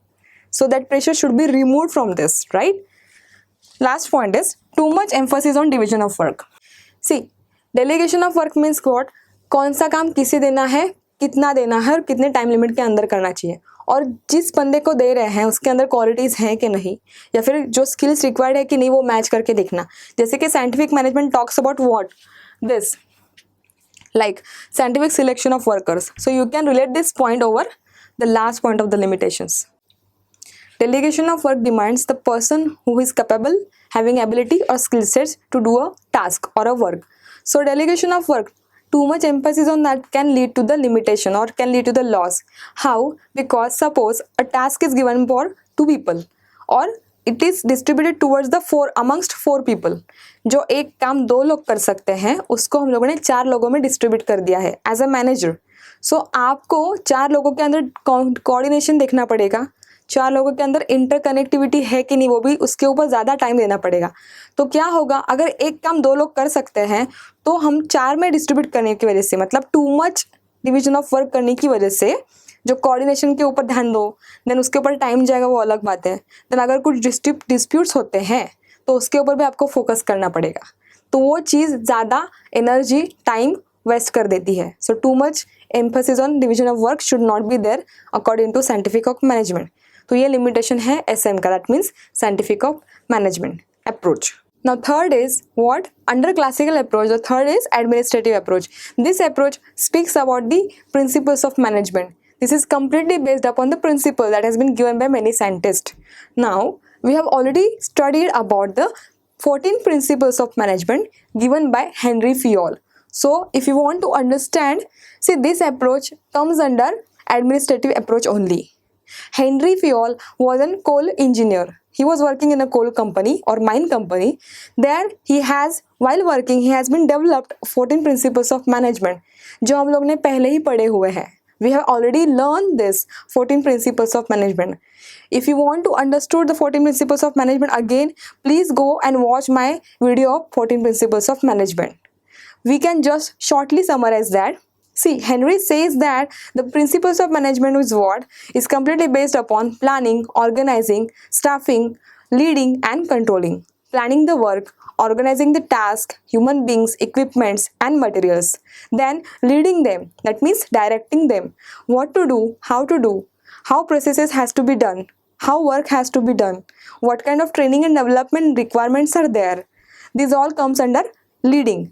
So that pressure should be removed from this, right? Last point is too much emphasis on division of work. See, delegation of work means what? कौन सा काम किसे देना है, कितना देना है और कितने टाइम लिमिट के अंदर करना चाहिए, और जिस बंदे को दे रहे हैं उसके अंदर क्वालिटीज़ हैं कि नहीं, या फिर जो स्किल्स रिक्वायर्ड है कि नहीं, वो मैच करके देखना. जैसे कि scientific management talks about what? This, like scientific selection of workers. So you can relate this point over the last point of the limitations. Delegation of work demands the person who is capable, having ability or skill sets to do a task or a work. So delegation of work, too much emphasis on that can lead to the limitation or can lead to the loss. How? Because suppose a task is given for 2 people or it is distributed towards the four amongst four people. जो एक काम दो लोग कर सकते हैं उसको हम लोगों ने चार लोगों में डिस्ट्रीब्यूट कर दिया है एज अ मैनेजर. सो आपको चार लोगों के अंदर कोऑर्डिनेशन देखना पड़ेगा, चार लोगों के अंदर इंटरकनेक्टिविटी है कि नहीं वो भी उसके ऊपर ज़्यादा टाइम देना पड़ेगा. तो क्या होगा, अगर एक काम दो लोग कर सकते हैं तो हम चार में डिस्ट्रीब्यूट करने की वजह से, मतलब too much division of work करने की वजह से जो कोऑर्डिनेशन के ऊपर ध्यान दो, देन उसके ऊपर टाइम जाएगा, वो अलग बात है. देन अगर कुछ डिस्प्यूट्स होते हैं तो उसके ऊपर भी आपको फोकस करना पड़ेगा, तो वो चीज़ ज़्यादा एनर्जी टाइम वेस्ट कर देती है. So too much emphasis on division of work should not be there according to scientific of management. तो ये लिमिटेशन है SM का, that means scientific of management approach. Now third is what? Under classical approach, the third is administrative approach. This approach speaks about the principles of management. This is completely based upon the principle that has been given by many scientists. Now, we have already studied about the 14 principles of management given by Henry Fayol. So, if you want to understand, see this approach comes under administrative approach only. Henry Fayol was a coal engineer. He was working in a coal company or mine company. There he has, while working, he has been developed 14 principles of management, जो हम लोग ने पहले ही पढ़े हुए हैं. We have already learned this 14 principles of management. If you want to understand the 14 principles of management again, please go and watch my video of 14 principles of management. We can just shortly summarize that. See, Henry says that the principles of management is what? Is completely based upon planning, organizing, staffing, leading and controlling. Planning the work, organizing the task, human beings, equipments and materials. Then leading them, that means directing them. What to do, how processes has to be done, how work has to be done, what kind of training and development requirements are there. This all comes under leading.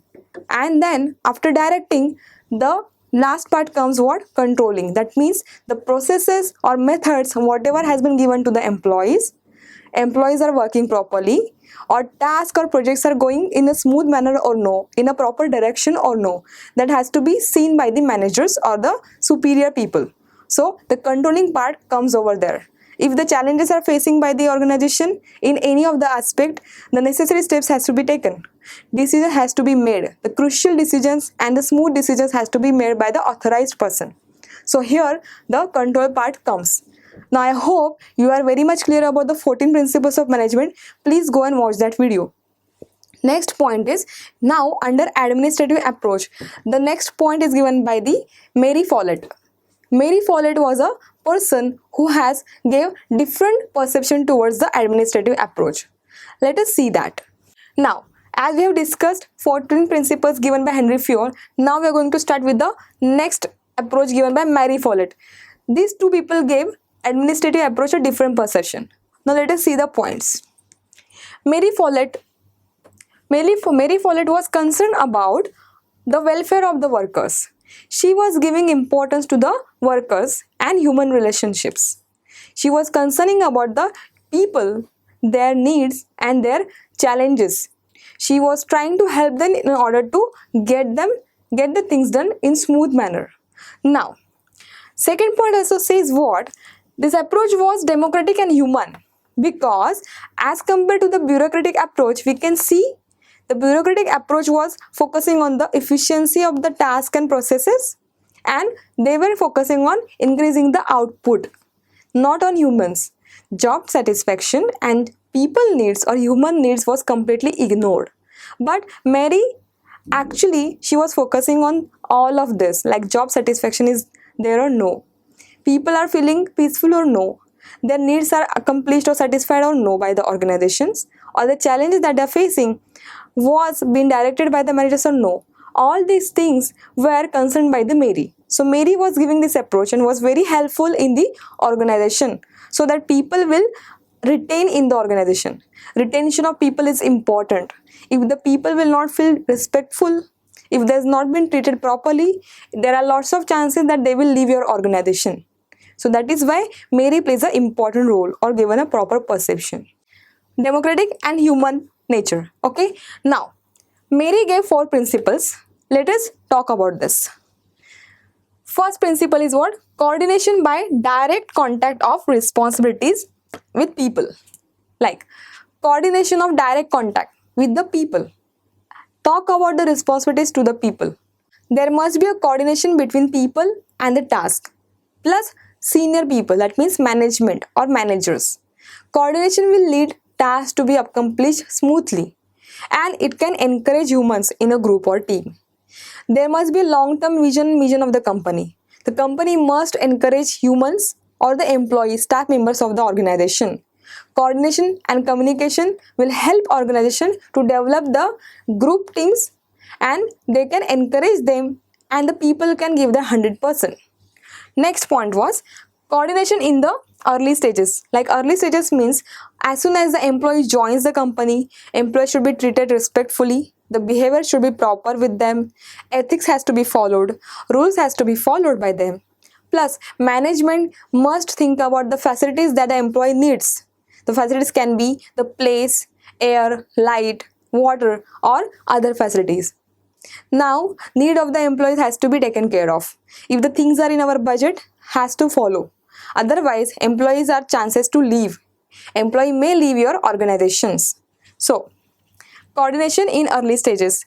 And then after directing, the last part comes what? Controlling. That means the processes or methods, whatever has been given to the employees are working properly, or tasks or projects are going in a smooth manner or no, in a proper direction or no. That has to be seen by the managers or the superior people. So the controlling part comes over there. If the challenges are facing by the organization in any of the aspect, the necessary steps has to be taken. Decision has to be made. The crucial decisions and the smooth decisions has to be made by the authorized person. So here the control part comes. Now I hope you are very much clear about the 14 principles of management. Please go and watch that video. Next point is, now under administrative approach, the next point is given by the Mary Follett. Mary Follett was a person who has gave different perception towards the administrative approach. Let us see that. Now, as we have discussed 14 principles given by Henry Fayol, now we are going to start with the next approach given by Mary Follett. These two people gave administrative approach a different perception. Now let us see the points. Mary Follett was concerned about the welfare of the workers. She was giving importance to the workers and human relationships. She was concerning about the people, their needs and their challenges. She was trying to help them in order to get the things done in smooth manner. Now, second point also says what? This approach was democratic and human, because as compared to the bureaucratic approach, we can see the bureaucratic approach was focusing on the efficiency of the task and processes, and they were focusing on increasing the output, not on humans. Job satisfaction and people needs or human needs was completely ignored. But Mary, actually, she was focusing on all of this, like job satisfaction is there or no, people are feeling peaceful or no, their needs are accomplished or satisfied or no by the organizations, or the challenges that they are facing was being directed by the managers or no. All these things were concerned by the Mary. So Mary was giving this approach and was very helpful in the organization, so that people will retain in the organization. Retention of people is important. If the people will not feel respectful, if they has not been treated properly, there are lots of chances that they will leave your organization. So that is why Mary plays an important role or given a proper perception. Democratic and human nature. Okay. Now, Mary gave 4 principles. Let us talk about this. First principle is what? Coordination by direct contact of responsibilities with people. like coordination of direct contact with the people. Talk about the responsibilities to the people. There must be a coordination between people and the task, plus senior people, that means management or managers. Coordination will lead tasks to be accomplished smoothly, and it can encourage humans in a group or team. There must be a long-term vision of the company. The company must encourage humans or the employees, staff members of the organization. Coordination and communication will help organization to develop the group teams, and they can encourage them, and the people can give their 100%. Next point was coordination in the early stages. Like early stages means as soon as the employee joins the company, employee should be treated respectfully, the behavior should be proper with them, ethics has to be followed, rules has to be followed by them. Plus management must think about the facilities that the employee needs. The facilities can be the place, air, light, water, or other facilities. Now need of the employees has to be taken care of. If the things are in our budget, has to follow. Otherwise employees are chances to leave. Employee may leave your organizations. So coordination in early stages.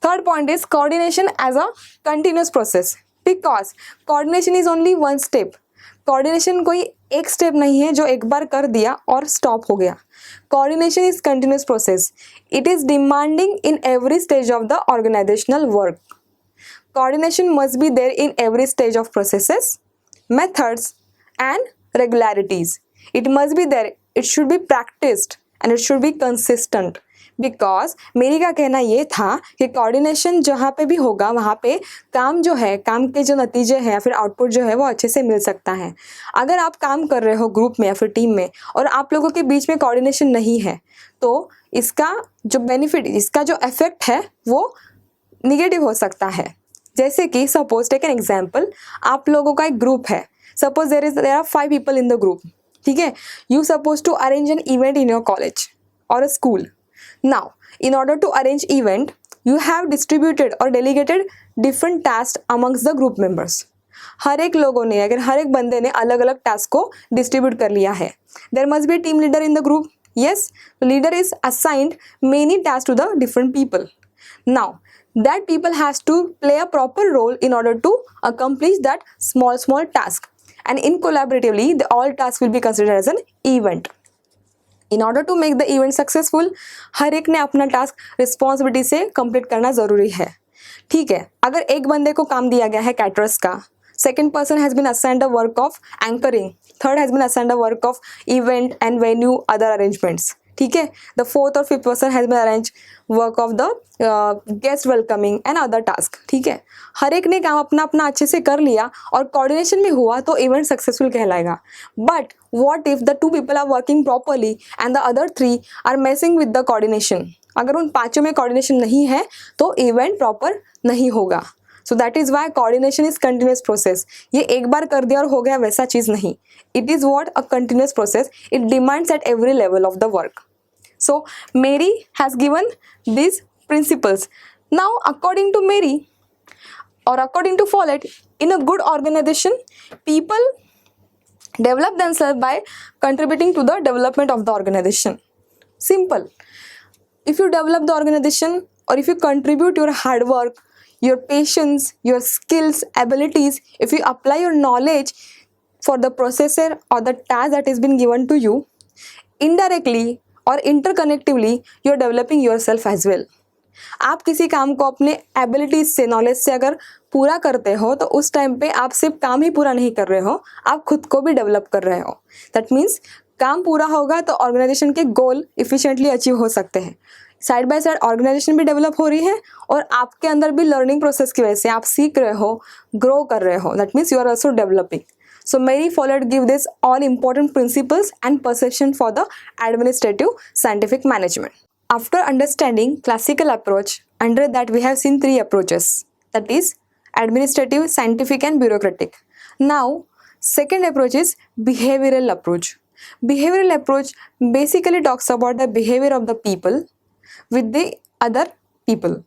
Third point is coordination as a continuous process, because coordination is only one step. Coordination कोई एक step नहीं है जो एक बार कर दिया और stop हो गया. Coordination is continuous process. It is demanding in every stage of the organisational work. Coordination must be there in every stage of processes, methods, and regularities. It must be there. It should be practiced and it should be consistent. Because मेरी का कहना ये था कि coordination जहाँ पे भी होगा वहाँ पे काम जो है, काम के जो नतीजे हैं या फिर आउटपुट जो है वो अच्छे से मिल सकता है. अगर आप काम कर रहे हो ग्रुप में या फिर टीम में और आप लोगों के बीच में कोऑर्डिनेशन नहीं है तो इसका जो बेनिफिट, इसका जो इफेक्ट है वो निगेटिव हो सकता है. जैसे कि सपोज टेक एन एग्जाम्पल, आप लोगों का एक ग्रुप है. Suppose there are 5 people in the group. ठीक है, you suppose to arrange an event in your college or a school. Now, in order to arrange event, you have distributed or delegated different tasks amongst the group members. हर एक लोगों ने, अगर हर एक बंदे ने अलग अलग टास्क को डिस्ट्रीब्यूट कर लिया है. There must be a team leader in the group. Yes, the leader is assigned many tasks to the different people. Now, that people has to play a proper role in order to accomplish that small task. And in collaboratively, all tasks will be considered as an event. In order to make the event successful, हर एक ने अपना task responsibility से complete करना ज़रूरी है. ठीक है, अगर एक बंदे को काम दिया गया है कैटरर्स का, second person has been assigned the work of anchoring, third has been assigned the work of event and venue other arrangements. ठीक है, द फोर्थ और fifth person has been arrange work of the guest welcoming and other task. ठीक है, हर एक ने काम अपना अपना अच्छे से कर लिया और कोऑर्डिनेशन भी हुआ तो इवेंट सक्सेसफुल कहलाएगा. But what if the 2 people are working properly and the other 3 are messing with the coordination? अगर उन पांचों में coordination नहीं है तो इवेंट प्रॉपर नहीं होगा. So that is why coordination is continuous process. ये एक बार कर दिया और हो गया वैसा चीज़ नहीं. It is what a continuous process. It demands at every level of the work. So Mary has given these principles. Now according to Mary or according to Follett, in a good organization people develop themselves by contributing to the development of the organization. Simple. If you develop the organization or if you contribute your hard work, your patience, your skills, abilities, if you apply your knowledge for the processor or the task that has been given to you, indirectly or interconnectively you are developing yourself as well. आप किसी काम को अपने abilities से, knowledge से अगर पूरा करते हो तो उस टाइम पे आप सिर्फ काम ही पूरा नहीं कर रहे हो, आप खुद को भी डेवलप कर रहे हो. दैट मीन्स काम पूरा होगा तो ऑर्गेनाइजेशन के गोल इफिशिएंटली अचीव हो सकते हैं. साइड बाय साइड ऑर्गेनाइजेशन भी डेवलप हो रही है और आपके अंदर भी लर्निंग प्रोसेस की वजह से आप सीख रहे हो, ग्रो कर रहे हो. That means you are also developing. So Mary Follett give this all important principles and perception for the administrative scientific management. After understanding classical approach, under that we have seen 3 approaches, that is administrative, scientific and bureaucratic. Now second approach is behavioral approach. Behavioral approach basically talks about the behavior of the people with the other people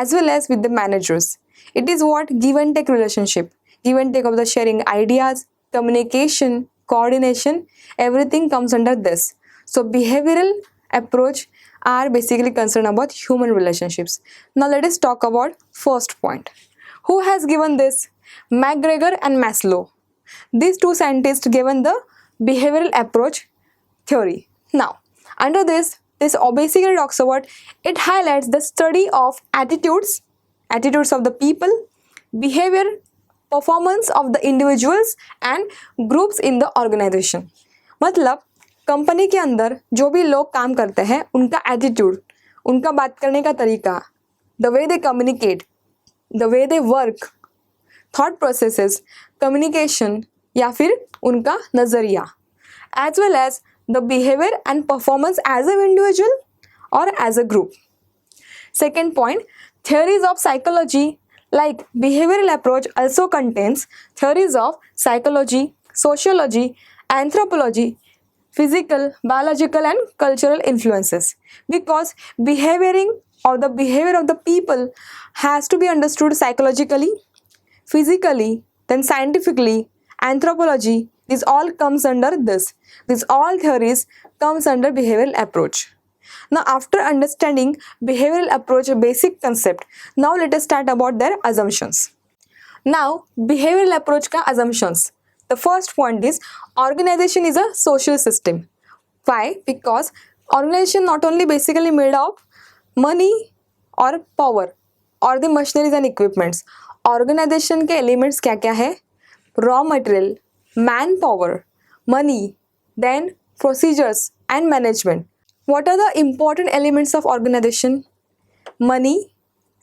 as well as with the managers. It is what give and take relationship, give and take of the sharing ideas, communication, coordination, everything comes under this. So behavioral approach are basically concerned about human relationships. Now let us talk about first point. Who has given this? McGregor and Maslow. These two scientists given the behavioral approach theory. Now, under this basically talks about, it highlights the study of attitudes of the people, behavior, performance of the individuals and groups in the organization. मतलब company के अंदर जो भी लोग काम करते हैं उनका एटीट्यूड, उनका बात करने का तरीका, the way they communicate, the way they work, thought processes, communication या फिर उनका नज़रिया, as well as the behaviour and performance as a individual और as a group. Second point, theories of psychology like behavioral approach also contains theories of psychology, sociology, anthropology, physical, biological and cultural influences, because the behavior of the people has to be understood psychologically, physically, then scientifically, anthropology. This all comes under this. These all theories comes under behavioral approach. Now after understanding behavioral approach basic concept, now let us start about their assumptions. Now behavioral approach ka assumptions. The first point is organization is a social system. Why? Because organization not only basically made of money or power or the machineries and equipments. Organization के elements क्या क्या है? Raw material, manpower, money, then procedures and management. What are the important elements of organization? Money,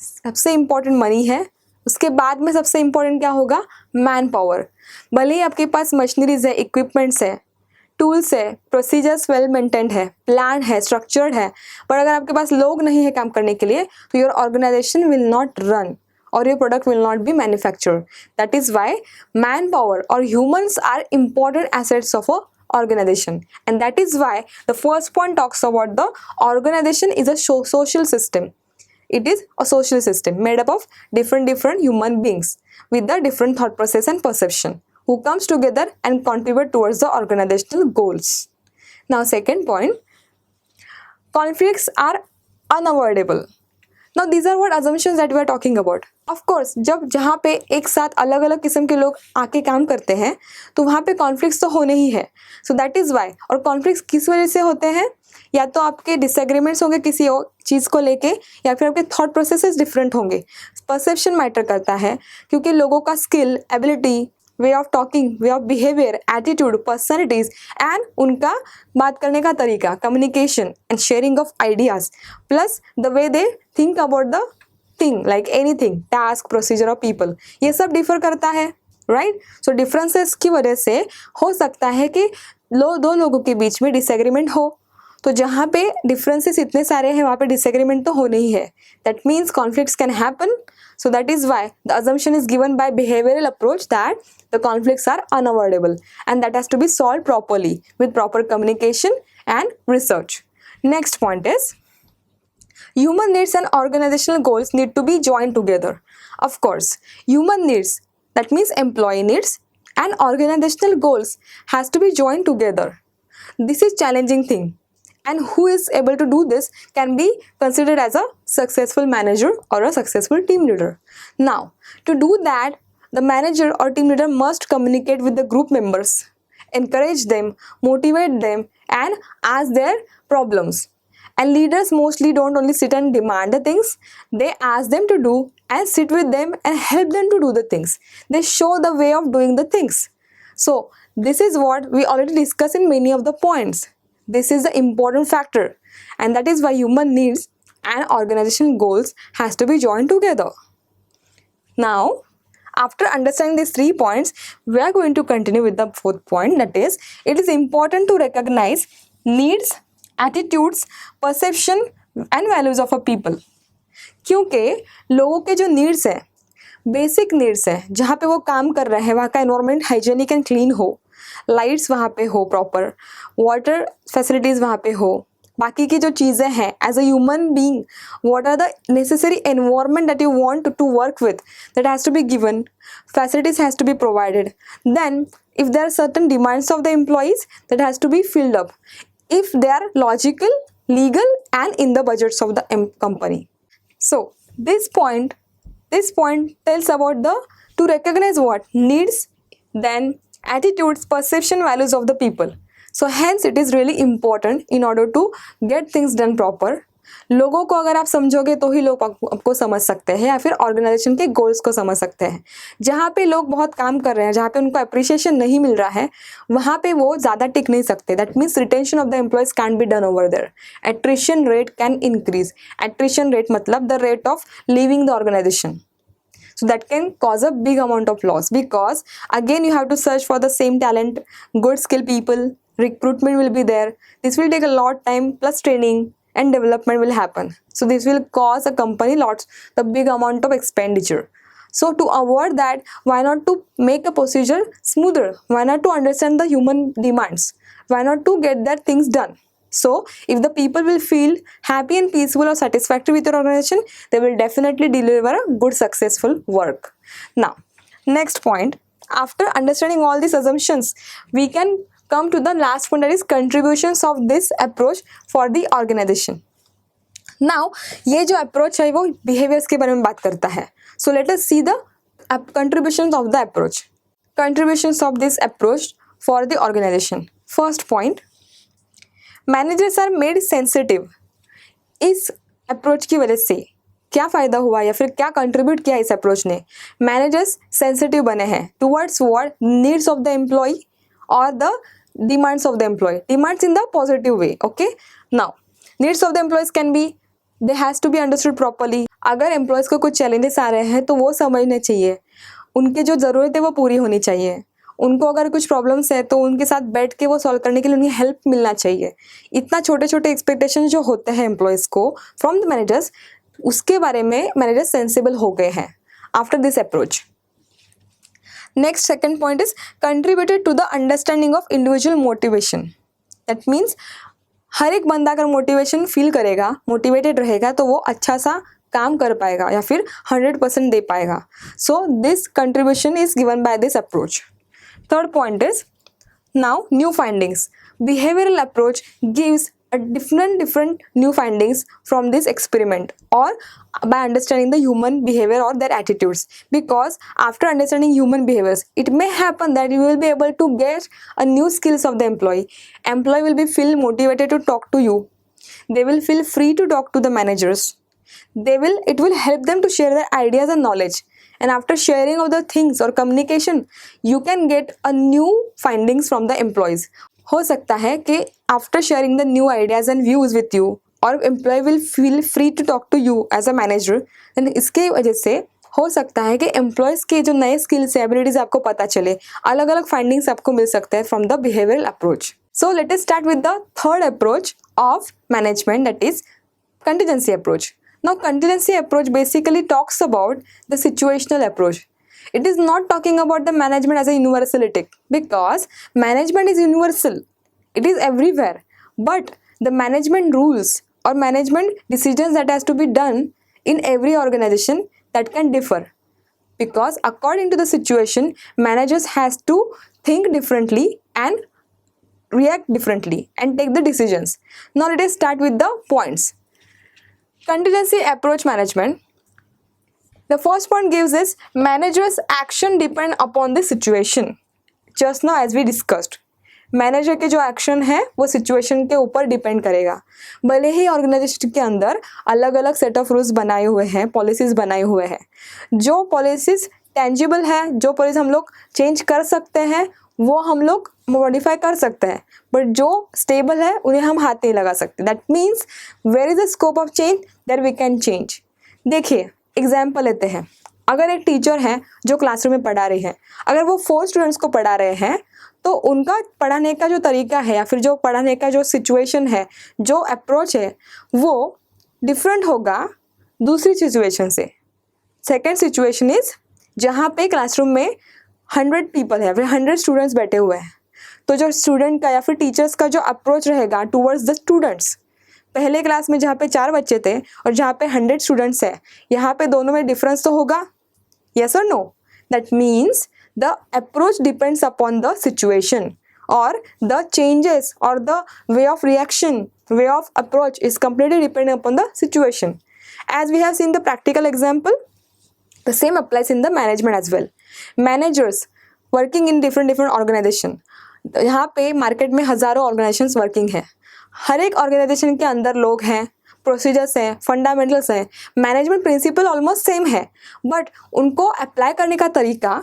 सबसे important money है. उसके बाद में सबसे important क्या होगा? Man power. भले ही आपके पास मशीनरीज है, इक्विपमेंट्स है, टूल्स है, प्रोसीजर्स वेल मेंटेन्ड है, प्लान है, स्ट्रक्चर्ड है, पर अगर आपके पास लोग नहीं है काम करने के लिए तो your organisation will not run or your product will not be manufactured. That is why manpower or humans are important assets of a organization, and that is why the first point talks about the organization is a social system. It is a social system made up of different human beings with the different thought process and perception who comes together and contribute towards the organizational goals. Now second point, conflicts are unavoidable. Now these are what assumptions that we are talking about. Of course जब जहाँ पे एक साथ अलग अलग किस्म के लोग आके काम करते हैं तो वहाँ पे कॉन्फ्लिक्ट्स तो होने ही है. So that is Y. और कॉन्फ्लिक्ट्स किस वजह से होते हैं? या तो आपके डिसएग्रीमेंट्स होंगे किसी और चीज़ को लेके, या फिर आपके थॉट प्रोसेसेस डिफरेंट होंगे. परसेप्शन मैटर करता है क्योंकि लोगों का skill, ability, way of talking, way of behaviour, attitude, personalities and उनका बात करने का तरीका, communication and sharing of ideas, plus the way they think about the thing like anything, task, procedure और पीपल, ये सब डिफर करता है, राइट. सो डिफरेंसेस की वजह से हो सकता है कि दो लोगों के बीच में डिसएग्रीमेंट हो. तो जहाँ पे डिफरेंसेस इतने सारे हैं वहाँ पे डिसएग्रीमेंट तो होने ही है. That means conflicts can happen. So that is why the assumption is given by behavioral approach that the conflicts are unavoidable and that has to be solved properly with proper communication and research. Next point is human needs and organizational goals need to be joined together. Of course, human needs, that means employee needs, and organizational goals has to be joined together. This is challenging thing. And who is able to do this can be considered as a successful manager or a successful team leader. Now, to do that, the manager or team leader must communicate with the group members, encourage them, motivate them, and ask their problems. And leaders mostly don't only sit and demand the things, they ask them to do and sit with them and help them to do the things. They show the way of doing the things. So, this is what we already discussed in many of the points. This is the important factor, and that is why human needs and organizational goals has to be joined together. Now, after understanding these 3 points, we are going to continue with the 4th point, that is, it is important to recognize needs, attitudes, perception and values of a people. क्योंकि लोगों के जो needs है, basic needs है, जहाँ पे वो काम कर रहे हैं वहाँ का एनवायरनमेंट हाइजेनिक एंड क्लीन हो, लाइट्स वहाँ पे हो, प्रॉपर वाटर फैसिलिटीज़ वहाँ पे हो, बाकी की जो चीज़ें हैं as a human being, what are the necessary environment that you want to work with, that has to be given, facilities has to be provided. Then if there are certain demands of the employees, that has to be filled up. if they are logical, legal and in the budgets of the company. So this point tells about the to recognize what needs, then attitudes, perception, values of the people. So hence it is really important in order to get things done proper. लोगों को अगर आप समझोगे तो ही लोग आपको समझ सकते हैं या फिर ऑर्गेनाइजेशन के गोल्स को समझ सकते हैं. जहाँ पे लोग बहुत काम कर रहे हैं, जहाँ पे उनको अप्रिशिएशन नहीं मिल रहा है, वहाँ पे वो ज़्यादा टिक नहीं सकते. That means retention of the employees can be done over there. Attrition rate can increase. Attrition rate मतलब the rate of leaving the organisation. So that can cause a big amount of loss, because again you have to search for the same talent, good skill people, recruitment will be there. This will take a lot time, plus training and development will happen. So this will cause a company the big amount of expenditure. So to avoid that, why not to make a procedure smoother? Why not to understand the human demands? Why not to get that things done? So if the people will feel happy and peaceful or satisfactory with your organization, they will definitely deliver a good successful work. Now next point, after understanding all these assumptions, we can come to the last point, that is contributions of this approach for the organization. Now ये जो approach है वो behaviors के बारे में बात करता है. So let us see the contributions of the approach. Contributions of this approach for the organization. First point, managers are made sensitive. इस अप्रोच की वजह से क्या फ़ायदा हुआ या फिर क्या कंट्रीब्यूट किया इस अप्रोच ने? मैनेजर्स सेंसिटिव बने हैं towards what needs of the employee और the demands of the employee. Demands in the positive way. Okay, now needs of the employees can be, they has to be understood properly. अगर employees को कुछ challenges आ रहे हैं तो वो समझने चाहिए, उनकी जो ज़रूरत है वो पूरी होनी चाहिए. उनको अगर कुछ प्रॉब्लम्स है तो उनके साथ बैठ के वो सॉल्व करने के लिए उन्हें हेल्प मिलना चाहिए. इतना छोटे छोटे एक्सपेक्टेशन जो होते हैं एम्प्लॉयज़ को फ्रॉम द मैनेजर्स, उसके बारे में मैनेजर्स सेंसिबल हो गए हैं after this approach. Next second point is contributed to the understanding of individual motivation. That means हर एक बंदा अगर मोटिवेशन फील करेगा, मोटिवेटेड रहेगा, तो वो अच्छा सा काम कर पाएगा या फिर 100% दे पाएगा. So this contribution is given by this approach. Third point is now new findings. Behavioral approach gives a different new findings from this experiment or by understanding the human behavior or their attitudes. Because after understanding human behaviors, it may happen that you will be able to get a new skills of the employee. Employee will be feel motivated to talk to you. They will feel free to talk to the managers. It will help them to share their ideas and knowledge. And after sharing of the things or communication, you can get a new findings from the employees. हो सकता है कि after sharing the new ideas and views with you, or employee will feel free to talk to you as a manager, then इसके वजह से हो सकता है कि employees के जो नए skills है, abilities आपको पता चले, अलग अलग findings आपको मिल सकते हैं from the behavioral approach. So let us start with the third approach of management, that is contingency approach. Now contingency approach basically talks about the situational approach. It is not talking about the management as a universalistic, because management is universal. It is everywhere. But the management rules or management decisions that has to be done in every organization, that can differ. Because according to the situation, managers has to think differently and react differently and take the decisions. Now let us start with the points. Contingency approach management. The first point gives is managers action depend upon the situation. Just now as we discussed, manager के जो action है वो situation के ऊपर depend करेगा. भले ही organisation के अंदर अलग अलग सेट ऑफ रूल्स बनाए हुए हैं, पॉलिसीज बनाए हुए हैं. जो पॉलिसीज टेंजिबल है, जो पॉलिसी हम लोग चेंज कर सकते हैं, वो हम लोग मॉडिफाई कर सकते हैं. बट जो स्टेबल है उन्हें हम हाथ नहीं लगा सकते. That means where is the scope of change, there we can change. देखिए एग्जाम्पल लेते हैं. अगर एक टीचर है जो क्लासरूम में पढ़ा रही है, अगर वो 4 स्टूडेंट्स को पढ़ा रहे हैं, तो उनका पढ़ाने का जो तरीका है या फिर जो पढ़ाने का जो सिचुएशन है, जो अप्रोच है, वो डिफरेंट होगा दूसरी सिचुएशन से. सेकेंड सिचुएशन इज जहाँ पे क्लासरूम में 100 पीपल है, फिर 100 स्टूडेंट्स बैठे हुए हैं. तो जो स्टूडेंट का या फिर टीचर्स का जो अप्रोच रहेगा टूवर्ड्स द स्टूडेंट्स, पहले क्लास में जहाँ पे 4 बच्चे थे और जहाँ पे 100 स्टूडेंट्स है, यहाँ पे दोनों में डिफरेंस तो होगा. यस और no? That means the approach depends upon the situation. or the changes or the way of reaction, way of approach is completely depending upon the situation. As we have seen the practical example, the same applies in the management as well. Managers working in different organization, यहाँ पे market में हजारों organisations working है, हर एक organisation के अंदर लोग हैं, प्रोसीजर्स हैं, फंडामेंटल्स हैं, मैनेजमेंट प्रिंसिपल ऑलमोस्ट सेम है, बट उनको अप्लाई करने का तरीका,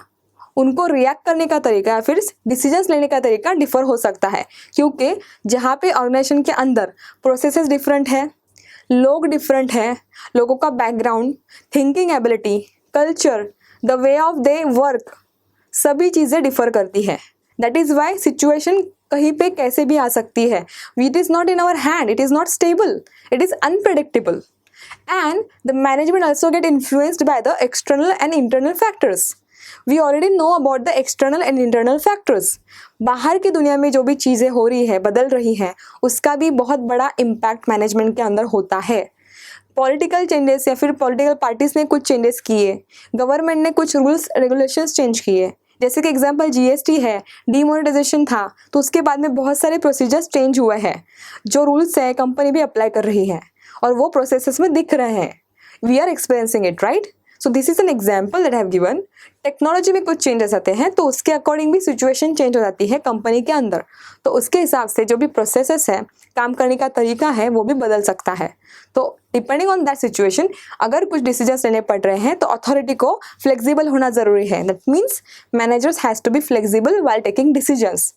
उनको रिएक्ट करने का तरीका या फिर डिसीजंस लेने का तरीका डिफर हो सकता है, क्योंकि जहाँ पे ऑर्गेनाइजेशन के अंदर प्रोसेसेस डिफरेंट है, लोग डिफरेंट है, लोगों का background, thinking ability, culture, the way of they work, सभी चीज़ें डिफर करती है. दैट इज़ वाई सिचुएशन कहीं पे कैसे भी आ सकती है. It is not in our hand, it is not stable, it is unpredictable. And the management also get influenced by the external and internal factors. We already know about the external and internal factors. बाहर की दुनिया में जो भी चीज़ें हो रही है, बदल रही हैं, उसका भी बहुत बड़ा इम्पैक्ट मैनेजमेंट के अंदर होता है. पॉलिटिकल चेंजेस या फिर पॉलिटिकल पार्टीज ने कुछ चेंजेस किए, गवर्नमेंट ने कुछ रूल्स रेगुलेशंस चेंज किए, जैसे कि एग्जांपल जीएसटी है, डीमोनेटाइजेशन था, तो उसके बाद में बहुत सारे प्रोसीजर्स चेंज हुए हैं, जो रूल्स है कंपनी भी अप्लाई कर रही है और वो प्रोसेसेस में दिख रहे हैं. We are experiencing it, right? So this is an example that have given. Technology में कुछ चेंजेस आते हैं तो उसके अकॉर्डिंग भी सिचुएशन चेंज हो जाती है कंपनी के अंदर, तो उसके हिसाब से जो भी प्रोसेसेस है, काम करने का तरीका है, वो भी बदल सकता है. तो डिपेंडिंग ऑन दैट सिचुएशन अगर कुछ डिसीजंस लेने पड़ रहे हैं तो अथॉरिटी को फ्लेक्सिबल होना जरूरी है. That means managers has to be flexible while taking decisions.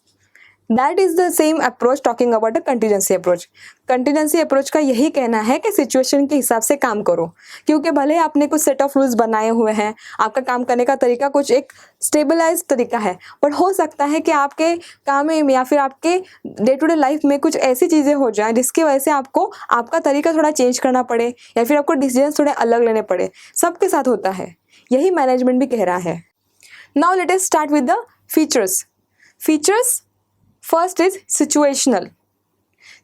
That is the same approach talking about a contingency approach. Contingency approach का यही कहना है कि सिचुएशन के हिसाब से काम करो, क्योंकि भले आपने कुछ सेट ऑफ रूल्स बनाए हुए हैं, आपका काम करने का तरीका कुछ एक स्टेबलाइज तरीका है, बट हो सकता है कि आपके काम में या फिर आपके डे टू डे लाइफ में कुछ ऐसी चीज़ें हो जाएं जिसकी वजह से आपको आपका तरीका थोड़ा चेंज करना पड़े या फिर आपको डिसीजन थोड़े अलग लेने पड़े. सबके साथ होता है, यही मैनेजमेंट भी कह रहा है. Now let us start with the features. Features first is situational.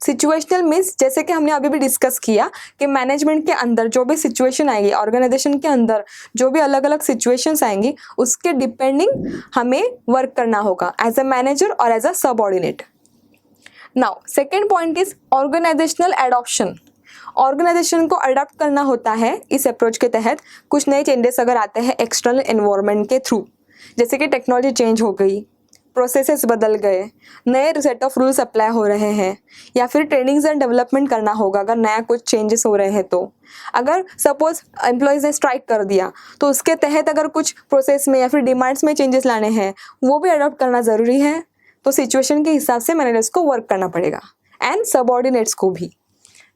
Situational means जैसे कि हमने अभी भी डिस्कस किया कि मैनेजमेंट के अंदर जो भी सिचुएशन आएगी, ऑर्गेनाइजेशन के अंदर जो भी अलग अलग सिचुएशंस आएंगी, उसके डिपेंडिंग हमें वर्क करना होगा एज अ मैनेजर और as a subordinate. Now second point is organisational adoption. Organisation को अडॉप्ट करना होता है इस अप्रोच के तहत. कुछ नए चेंजेस अगर आते हैं एक्सटर्नल एनवायरनमेंट के थ्रू, जैसे कि टेक्नोलॉजी चेंज हो गई, प्रोसेसेस बदल गए, नए सेट ऑफ रूल्स अप्लाई हो रहे हैं, या फिर ट्रेनिंग्स एंड डेवलपमेंट करना होगा अगर नया कुछ चेंजेस हो रहे हैं. तो अगर सपोज एम्प्लॉयज़ ने स्ट्राइक कर दिया तो उसके तहत अगर कुछ प्रोसेस में या फिर डिमांड्स में चेंजेस लाने हैं, वो भी अडॉप्ट करना ज़रूरी है. तो सिचुएशन के हिसाब से मैनेजर्स को वर्क करना पड़ेगा एंड सबऑर्डिनेट्स को भी.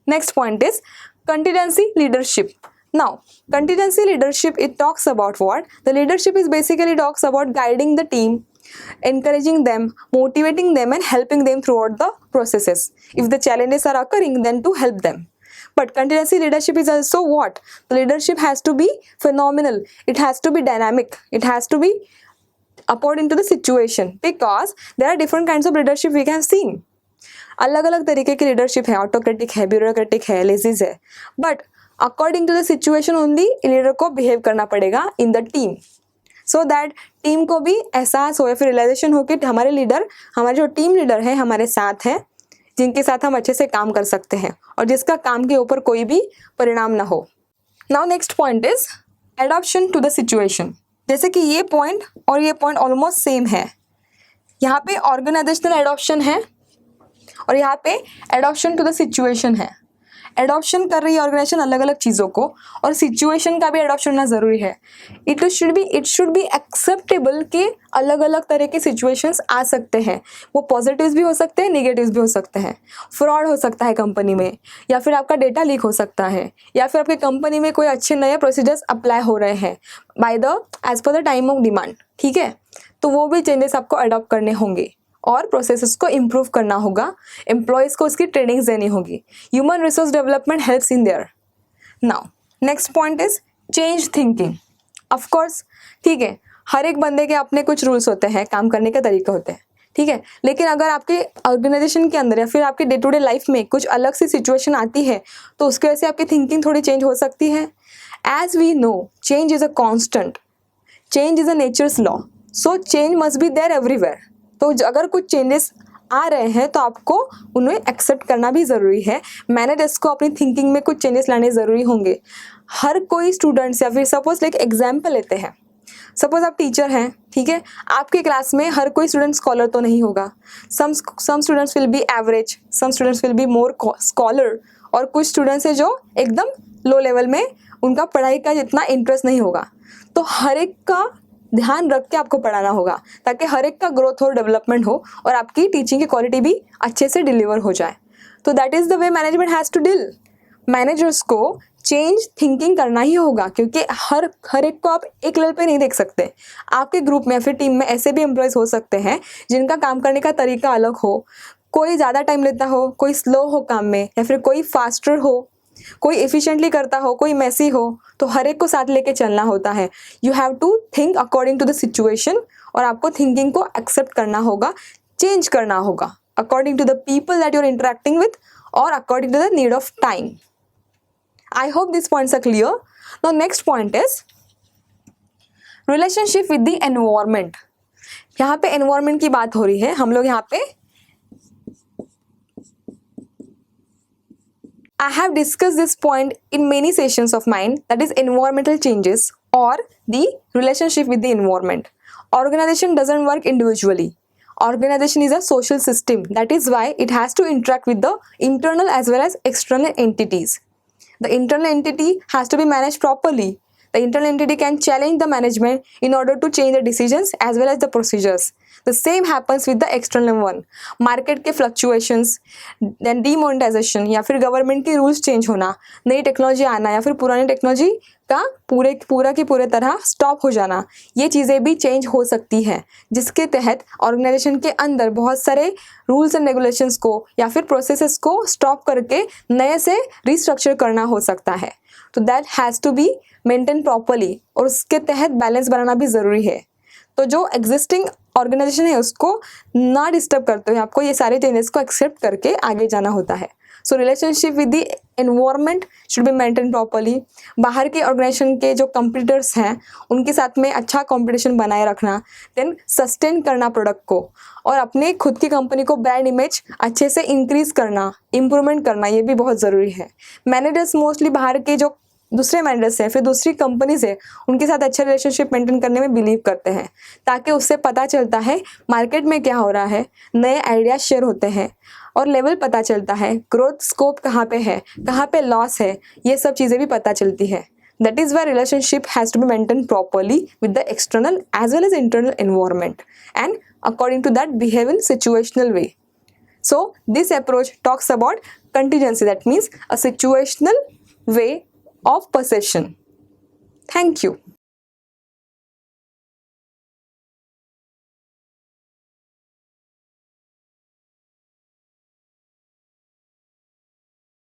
Next point is contingency leadership. Now, contingency leadership, it talks about what? The leadership is basically talks about guiding the team, encouraging them, motivating them and helping them throughout the processes. If the challenges are occurring, then to help them. But contingency leadership is also what? The leadership has to be phenomenal. It has to be dynamic. It has to be according to the situation, because there are different kinds of leadership we have seen. अलग अलग तरीके की leadership है, autocratic है, bureaucratic है, laissez है, but according to the situation only leader को behave करना पड़ेगा in the team, so that team को भी एहसास हो या फिर रियलाइजेशन हो कि हमारे लीडर, हमारे जो टीम लीडर है हमारे साथ है, जिनके साथ हम अच्छे से काम कर सकते हैं और जिसका काम के ऊपर कोई भी परिणाम ना हो. Now next point is adoption to the situation. जैसे कि ये पॉइंट और ये पॉइंट ऑलमोस्ट सेम है. यहाँ पे ऑर्गेनाइजेशनल एडॉप्शन है और यहाँ पे एडॉप्शन टू द सिचुएशन है. एडॉप्शन कर रही है ऑर्गेनाइजेशन अलग अलग चीज़ों को, और सिचुएशन का भी एडॉप्शन होना ज़रूरी है. इट शुड बी एक्सेप्टेबल कि अलग अलग तरह के सिचुएशंस आ सकते हैं. वो पॉजिटिव्स भी हो सकते हैं, नेगेटिव्स भी हो सकते हैं. फ्रॉड हो सकता है कंपनी में, या फिर आपका डेटा लीक हो सकता है, या फिर आपकी कंपनी में कोई अच्छे नए प्रोसीजर्स अप्लाई हो रहे हैं as per the time of demand. ठीक है, तो वो भी चेंजेस आपको अडॉप्ट करने होंगे और प्रोसेसेस को इम्प्रूव करना होगा. एम्प्लॉयज़ को उसकी ट्रेनिंग्स देनी होगी. Human resource development helps in their. Now next point is change thinking. Of course ठीक है, हर एक बंदे के अपने कुछ रूल्स होते हैं, काम करने के तरीके होते हैं, ठीक है, लेकिन अगर आपके ऑर्गेनाइजेशन के अंदर या फिर आपके डे टू डे लाइफ में कुछ अलग सी सिचुएशन आती है तो उसकी वजह से आपकी थिंकिंग थोड़ी चेंज हो सकती है. As we know, change is a constant, change is a nature's law, so change must be there everywhere. तो अगर कुछ चेंजेस आ रहे हैं तो आपको उन्हें एक्सेप्ट करना भी ज़रूरी है। मैनेजर्स को अपनी थिंकिंग में कुछ चेंजेस लाने ज़रूरी होंगे। हर कोई स्टूडेंट्स या फिर सपोज लाइक एग्जाम्पल लेते हैं, सपोज आप टीचर हैं, ठीक है, आपके क्लास में हर कोई स्टूडेंट स्कॉलर तो नहीं होगा। Some students will be average, some students will be more scholar, और कुछ स्टूडेंट्स है जो एकदम लो लेवल में, उनका पढ़ाई का जितना इंटरेस्ट नहीं होगा। तो हर एक का ध्यान रख के आपको पढ़ाना होगा ताकि हर एक का ग्रोथ और डेवलपमेंट हो और आपकी टीचिंग की क्वालिटी भी अच्छे से डिलीवर हो जाए। तो that is the way management has to deal. Managers को चेंज थिंकिंग करना ही होगा, क्योंकि हर एक को आप एक लेवल पे नहीं देख सकते। आपके ग्रुप में या फिर टीम में ऐसे भी एम्प्लॉयज़ हो सकते हैं जिनका काम करने का तरीका अलग हो, कोई ज़्यादा टाइम लेता हो, कोई स्लो हो काम में, या फिर कोई फास्टर हो, कोई एफिशिएंटली करता हो, कोई मैसी हो। तो हर एक को साथ लेके चलना होता है। You have to think according to the situation, और आपको थिंकिंग को एक्सेप्ट करना होगा, चेंज करना होगा according to the people that you are interacting with और according to the need of time. I hope these points are clear. Now next point is relationship with the environment. यहाँ पे environment की बात हो रही है। हम लोग यहाँ पे I have discussed this point in many sessions of mine, that is environmental changes or the relationship with the environment. Organization doesn't work individually. Organization is a social system. That is why it has to interact with the internal as well as external entities. The internal entity has to be managed properly. The internal entity can challenge the management in order to change the decisions as well as the procedures. The same happens with the external one. Market के fluctuations, then demonetization या फिर government के rules change होना, नई technology आना या फिर पुरानी टेक्नोलॉजी का पूरा की पूरे तरह स्टॉप हो जाना, ये चीज़ें भी चेंज हो सकती हैं, जिसके तहत ऑर्गेनाइजेशन के अंदर बहुत सारे रूल्स एंड रेगुलेशंस को या फिर प्रोसेसेस को स्टॉप करके नए से रिस्ट्रक्चर करना हो सकता है। तो that has to be maintain properly, और उसके तहत बैलेंस बनाना भी ज़रूरी है। तो जो एग्जिस्टिंग ऑर्गेनाइजेशन है उसको ना डिस्टर्ब करते हुए आपको ये सारे चेंजेस को एक्सेप्ट करके आगे जाना होता है। So relationship with the environment should be maintain properly. बाहर के ऑर्गेनाइजेशन के जो कंपटीटर्स हैं उनके साथ में अच्छा कंपटीशन बनाए रखना, देन सस्टेन करना प्रोडक्ट को, और अपने खुद की कंपनी को ब्रांड इमेज अच्छे से इंक्रीज करना, इम्प्रूवमेंट करना, ये भी बहुत ज़रूरी है। मैनेजर्स मोस्टली बाहर के जो दूसरे मैनेजर्स हैं फिर दूसरी कंपनी से उनके साथ अच्छा रिलेशनशिप मेंटेन करने में बिलीव करते हैं, ताकि उससे पता चलता है मार्केट में क्या हो रहा है, नए आइडियाज शेयर होते हैं और लेवल पता चलता है, ग्रोथ स्कोप कहाँ पे है, कहाँ पे लॉस है, ये सब चीज़ें भी पता चलती है। That is why relationship has to be maintain properly with the external as well as internal environment and according to that behave in situational way. So this approach talks about contingency, that means a situational way of possession. Thank you.